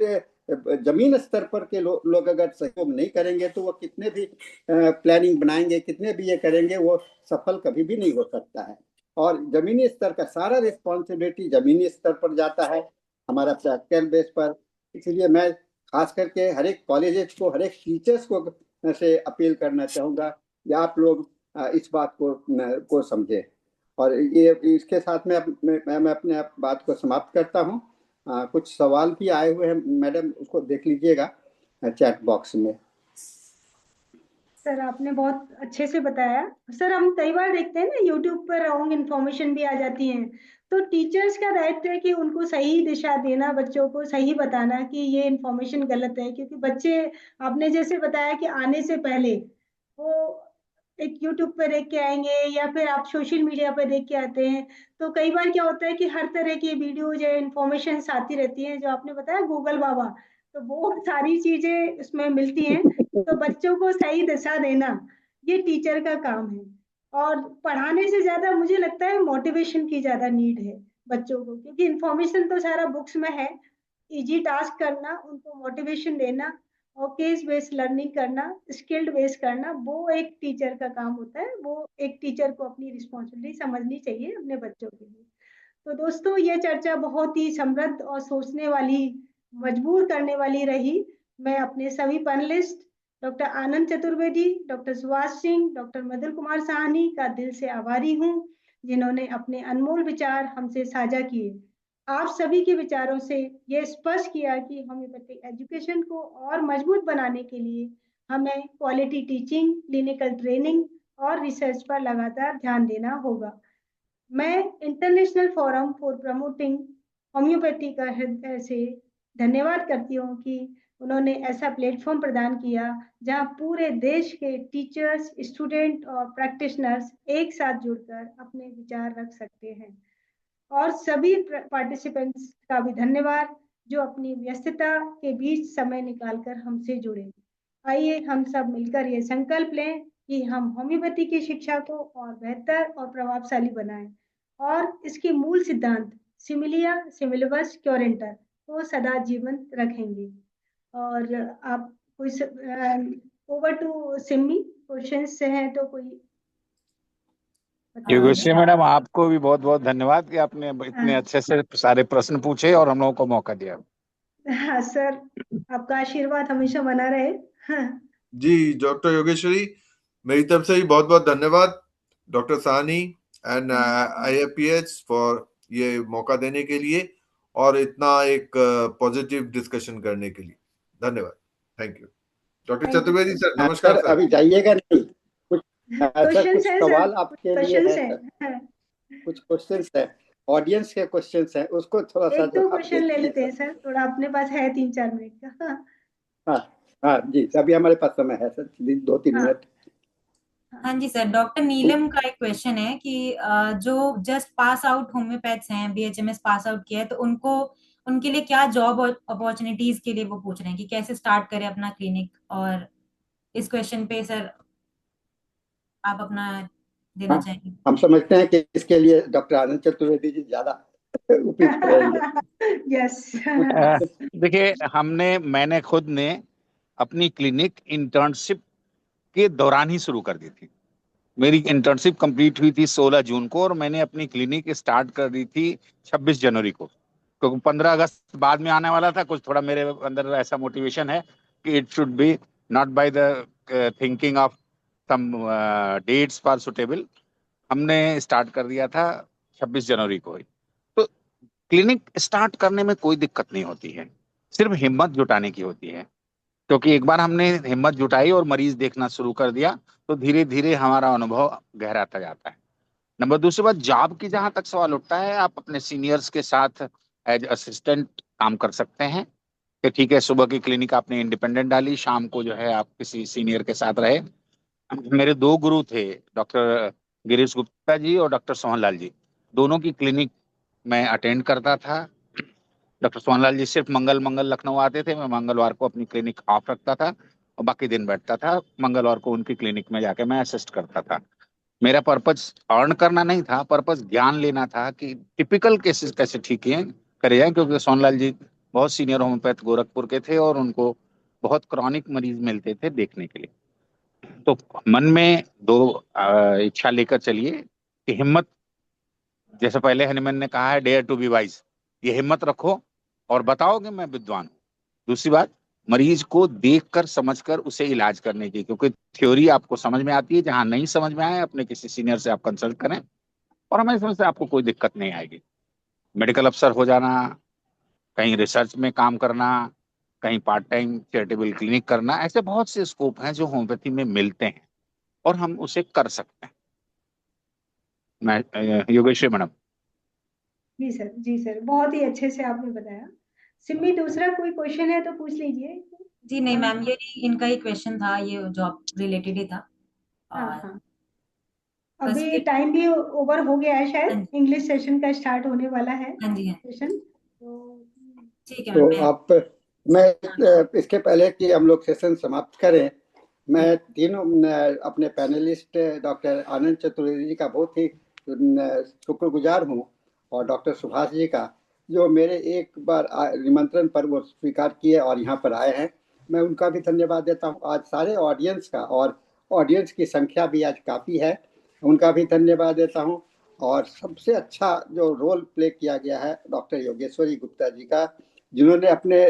जमीन स्तर पर के लोग अगर सहयोग नहीं करेंगे तो वो कितने भी प्लानिंग बनाएंगे, कितने भी ये करेंगे, वो सफल कभी भी नहीं हो सकता है। और जमीनी स्तर का सारा रिस्पॉन्सिबिलिटी जमीनी स्तर पर जाता है, हमारा प्रैक्टिकल बेस पर। इसलिए मैं खास करके हर एक कॉलेजेस को, हर एक टीचर्स को से अपील करना चाहूँगा कि आप लोग इस बात को समझें। और ये इसके साथ में मैं अपने बात को समाप्त करता हूँ। कुछ सवाल भी आए हुए हैं मैडम, उसको देख लीजिएगा चैट बॉक्स में। सर आपने बहुत अच्छे से बताया। सर हम कई बार देखते हैं ना यूट्यूब पर रॉन्ग इन्फॉर्मेशन भी आ जाती है, तो टीचर्स का दायित्व है कि उनको सही दिशा देना, बच्चों को सही बताना कि ये इन्फॉर्मेशन गलत है। क्योंकि बच्चे, आपने जैसे बताया कि आने से पहले वो एक यूट्यूब पे देख के आएंगे या फिर आप सोशल मीडिया पे देख के आते हैं, तो कई बार क्या होता है कि हर तरह की वीडियो या इन्फॉर्मेशन आती रहती है, जो आपने बताया गूगल बाबा, तो वो सारी चीजें इसमें मिलती हैं। तो बच्चों को सही दिशा देना ये टीचर का काम है। और पढ़ाने से ज्यादा मुझे लगता है मोटिवेशन की ज्यादा नीड है बच्चों को, क्योंकि इन्फॉर्मेशन तो सारा बुक्स में है। इजी टास्क करना, उनको मोटिवेशन देना और केस बेस्ड लर्निंग करना, स्किल्ड बेस्ड करना, वो एक टीचर का काम होता है। वो एक टीचर को अपनी रिस्पॉन्सिबिलिटी समझनी चाहिए अपने बच्चों के लिए। तो दोस्तों ये चर्चा बहुत ही समृद्ध और सोचने वाली, मजबूर करने वाली रही। मैं अपने सभी panelist doctor Anand Chaturvedi, doctor Subhash Singh, doctor मधुर कुमार साहनी का दिल से आभारी हूँ, जिन्होंने अपने अनमोल विचार हमसे साझा किए। आप सभी के विचारों से ये स्पष्ट किया कि होम्योपैथिक एजुकेशन को और मजबूत बनाने के लिए हमें क्वालिटी टीचिंग, क्लिनिकल ट्रेनिंग और रिसर्च पर लगातार ध्यान देना होगा। मैं international forum for promoting homeopathy का हृदय से धन्यवाद करती हूँ कि उन्होंने ऐसा प्लेटफॉर्म प्रदान किया जहां पूरे देश के टीचर्स, स्टूडेंट और प्रैक्टिशनर्स एक साथ जुड़कर अपने विचार रख सकते हैं। और सभी पार्टिसिपेंट्स का भी धन्यवाद जो अपनी व्यस्तता के बीच समय निकालकर हमसे जुड़े। आइए हम सब मिलकर ये संकल्प लें कि हम होम्योपैथी की शिक्षा को और बेहतर और प्रभावशाली बनाएं और इसके मूल सिद्धांत सिमिलिया सिमिलिबस क्योरेंटर को सदा जीवंत रखेंगे। और आप कोई ओवर टू सिमी, क्वेश्चंस हैं तो कोई योगेश्वरी मैडम, आपको भी बहुत बहुत धन्यवाद कि आपने इतने अच्छे से सारे प्रश्न पूछे और हम लोगों को मौका दिया। हाँ सर, आपका आशीर्वाद हमेशा बना रहे। हाँ। जी डॉक्टर योगेश्वरी, मेरी तरफ से भी बहुत बहुत धन्यवाद doctor Sahni and IFPH for ये मौका देने के लिए और इतना एक पॉजिटिव डिस्कशन करने के लिए। धन्यवाद, thank you. Doctor Chaturvedi sir, नमस्कार सर। अभी जाइएगा नहीं, कुछ सर कुछ सवाल आपके लिए है सर। कुछ क्वेश्चंस है, ऑडियंस के क्वेश्चंस है, उसको थोड़ा सा एक दो क्वेश्चन ले लेते हैं सर, थोड़ा अपने पास है 3-4 मिनट का। हाँ हाँ जी, अभी हमारे पास समय है सर, 2-3 मिनट। हाँ जी सर, डॉक्टर नीलम का एक क्वेश्चन है कि जो जस्ट पास आउट होम्योपैथ्स हैं, BHMS पास आउट किया है, तो उनके लिए क्या जॉब अपॉर्चुनिटीज के लिए वो पूछ रहे हैं कि कैसे स्टार्ट करें अपना क्लिनिक। और इस क्वेश्चन पे सर आप अपना देना चाहेंगे। हम समझते हैं कि इसके लिए डॉक्टर आनंद चतुर्वेदी जी ज्यादा उपयुक्त रहेंगे। यस। देखिए, मैंने खुद ने अपनी क्लिनिक इंटर्नशिप के दौरान ही शुरू कर दी थी। मेरी इंटर्नशिप कंप्लीट हुई थी 16 जून को और मैंने अपनी क्लिनिक स्टार्ट कर दी थी 26 जनवरी को, क्योंकि 15 अगस्त बाद में आने वाला था। कुछ थोड़ा मेरे अंदर ऐसा मोटिवेशन है कि it should be not by the thinking of some dates for suitable. हमने स्टार्ट कर दिया था 26 जनवरी को ही। तो क्लिनिक स्टार्ट करने में कोई दिक्कत नहीं होती है, सिर्फ हिम्मत जुटाने की होती है। क्योंकि एक बार हमने हिम्मत जुटाई और मरीज देखना शुरू कर दिया तो धीरे धीरे हमारा अनुभव गहराता जाता है। नंबर दूसरी बात, जॉब की जहां तक सवाल उठता है, आप अपने सीनियर्स के साथ एज असिस्टेंट काम कर सकते हैं। कि ठीक है सुबह की क्लिनिक आपने इंडिपेंडेंट डाली, शाम को जो है आप किसी सीनियर के साथ रहे। मेरे दो गुरु थे, डॉक्टर गिरीश गुप्ता जी और डॉक्टर सोहनलाल जी, दोनों की क्लिनिक मैं अटेंड करता था। डॉक्टर सोहनलाल जी सिर्फ मंगल लखनऊ आते थे, मैं मंगलवार को अपनी क्लिनिक ऑफ रखता था और बाकी दिन बैठता था। मंगलवार को उनकी क्लिनिक में जाके मैं असिस्ट करता था। मेरा पर्पस अर्न करना नहीं था, पर्पस ज्ञान लेना था कि टिपिकल केसेस कैसे ठीक किए करे जाए, क्योंकि सोहनलाल जी बहुत सीनियर होम्योपैथ गोरखपुर के थे और उनको बहुत क्रॉनिक मरीज मिलते थे देखने के लिए। तो मन में दो इच्छा लेकर चलिए कि हिम्मत, जैसे पहले हनुमान ने कहा है डेयर टू बी वाइज, ये हिम्मत रखो और बताओ कि मैं विद्वान हूँ। दूसरी बात, मरीज को देखकर समझकर उसे इलाज करने की, क्योंकि थ्योरी आपको समझ में आती है, जहां नहीं समझ में आए अपने किसी सीनियर से आप कंसल्ट करें और हमें समझ से आपको कोई दिक्कत नहीं आएगी। मेडिकल अफसर हो जाना, कहीं रिसर्च में काम करना, कहीं पार्ट टाइम चैरिटेबल क्लिनिक करना, ऐसे बहुत से स्कोप हैं जो होम्योपैथी में मिलते हैं और हम उसे कर सकते हैं। मैं योगेश्वरी मैडम। जी सर, बहुत ही अच्छे से आपने बताया। सिमी, दूसरा कोई क्वेश्चन है तो पूछ लीजिए। जी नहीं मैम, ये इनका ही क्वेश्चन था, ये जॉब रिलेटेड ही था। हाँ और हाँ, बस अभी ये, टाइम भी ओवर हो गया है, हाँ शायद जी, इंग्लिश सेशन का स्टार्ट होने वाला है हाँ जी, हाँ, सेशन। तो ठीक है तो मैम। आप, मैं इसके पहले कि हम लोग सेशन समाप्त करें, मैं तीनों अपने पैनलिस्ट डॉक्टर आनंद चतुर्वेदी जी का बहुत ही शुक्रगुजार हूँ, और डॉक्टर सुभाष जी का, जो मेरे एक बार निमंत्रण पर वो स्वीकार किए और यहाँ पर आए हैं। मैं उनका भी धन्यवाद देता हूँ। आज सारे ऑडियंस का, और ऑडियंस की संख्या भी आज काफ़ी है, उनका भी धन्यवाद देता हूँ। और सबसे अच्छा जो रोल प्ले किया गया है डॉक्टर योगेश्वरी गुप्ता जी का, जिन्होंने अपने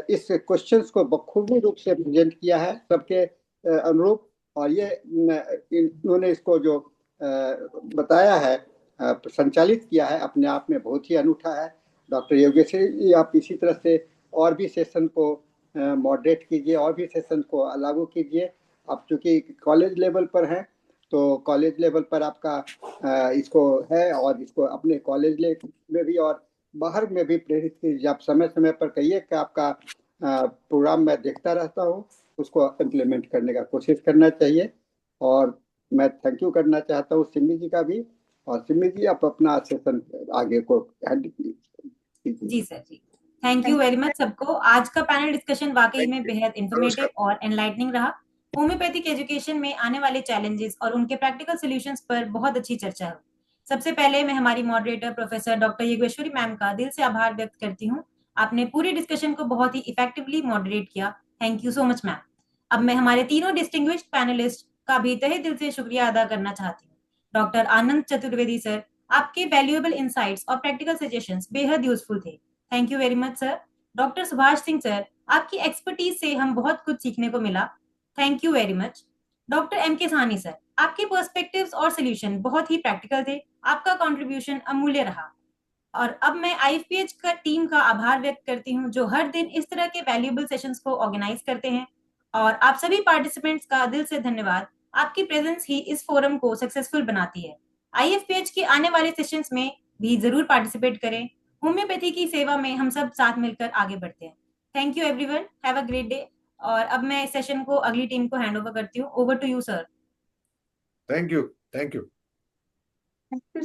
इस क्वेश्चंस को बखूबी रूप से प्रेजेंट किया है सबके अनुरूप। और ये इन्होंने इसको जो बताया है, संचालित किया है, अपने आप में बहुत ही अनूठा है। डॉक्टर योगेश्वरी जी, आप इसी तरह से और भी सेशन को मॉडरेट कीजिए, और भी सेशन को लागू कीजिए। आप चूंकि कॉलेज लेवल पर हैं, तो कॉलेज लेवल पर आपका इसको है, और इसको अपने कॉलेज में भी और बाहर में भी प्रेरित कीजिए। आप समय समय पर कहिए कि आपका प्रोग्राम मैं देखता रहता हूँ, उसको इम्प्लीमेंट करने का कोशिश करना चाहिए। और मैं थैंक यू करना चाहता हूँ सिमी जी का भी। और सिमी जी, आप अपना सेशन आगे को हैंड कीजिए। जी सर जी, थैंक यू वेरी मच सबको। आज का पैनल डिस्कशन वाकई में बेहद इंफॉर्मेटिव और एनलाइटनिंग रहा। होम्योपैथिक एजुकेशन में आने वाले चैलेंजेस और उनके प्रैक्टिकल सॉल्यूशंस पर बहुत अच्छी चर्चा हुई। सबसे पहले मैं हमारी moderator professor doctor Yogeshwari ma'am का दिल से आभार व्यक्त करती हूँ। आपने पूरी डिस्कशन को बहुत ही इफेक्टिवली मॉडरेट किया, thank you so much ma'am. अब मैं हमारे तीनों डिस्टिंग्विश्ड पैनलिस्ट का भी तहे दिल से शुक्रिया अदा करना चाहती हूँ। डॉक्टर आनंद चतुर्वेदी सर, आपके वैल्यूएबल इंसाइट्स और प्रैक्टिकल सजेशंस बेहद यूजफुल थे, thank you very much sir. Doctor Subhash Singh sir, आपकी एक्सपर्टीज से हम बहुत कुछ सीखने को मिला, thank you very much. Doctor M K Sahni sir, आपके पर्सपेक्टिव्स और सोल्यूशन बहुत ही प्रैक्टिकल थे, आपका कंट्रीब्यूशन अमूल्य रहा। और अब मैं आईएफपीएच का टीम का आभार व्यक्त करती हूँ, जो हर दिन इस तरह के वैल्यूएबल सेशंस को ऑर्गेनाइज करते हैं। और आप सभी पार्टिसिपेंट्स का दिल से धन्यवाद, आपकी प्रेजेंस ही इस फोरम को सक्सेसफुल बनाती है। आईएफपीएच के आने वाले सेशंस में भी जरूर पार्टिसिपेट करें। होम्योपैथी की सेवा में हम सब साथ मिलकर आगे बढ़ते हैं। Thank you everyone, have a great day. और अब मैं इस सेशन को अगली टीम को हैंड ओवर करती हूँ। Over to you sir. Thank you. Thank you. Thank you.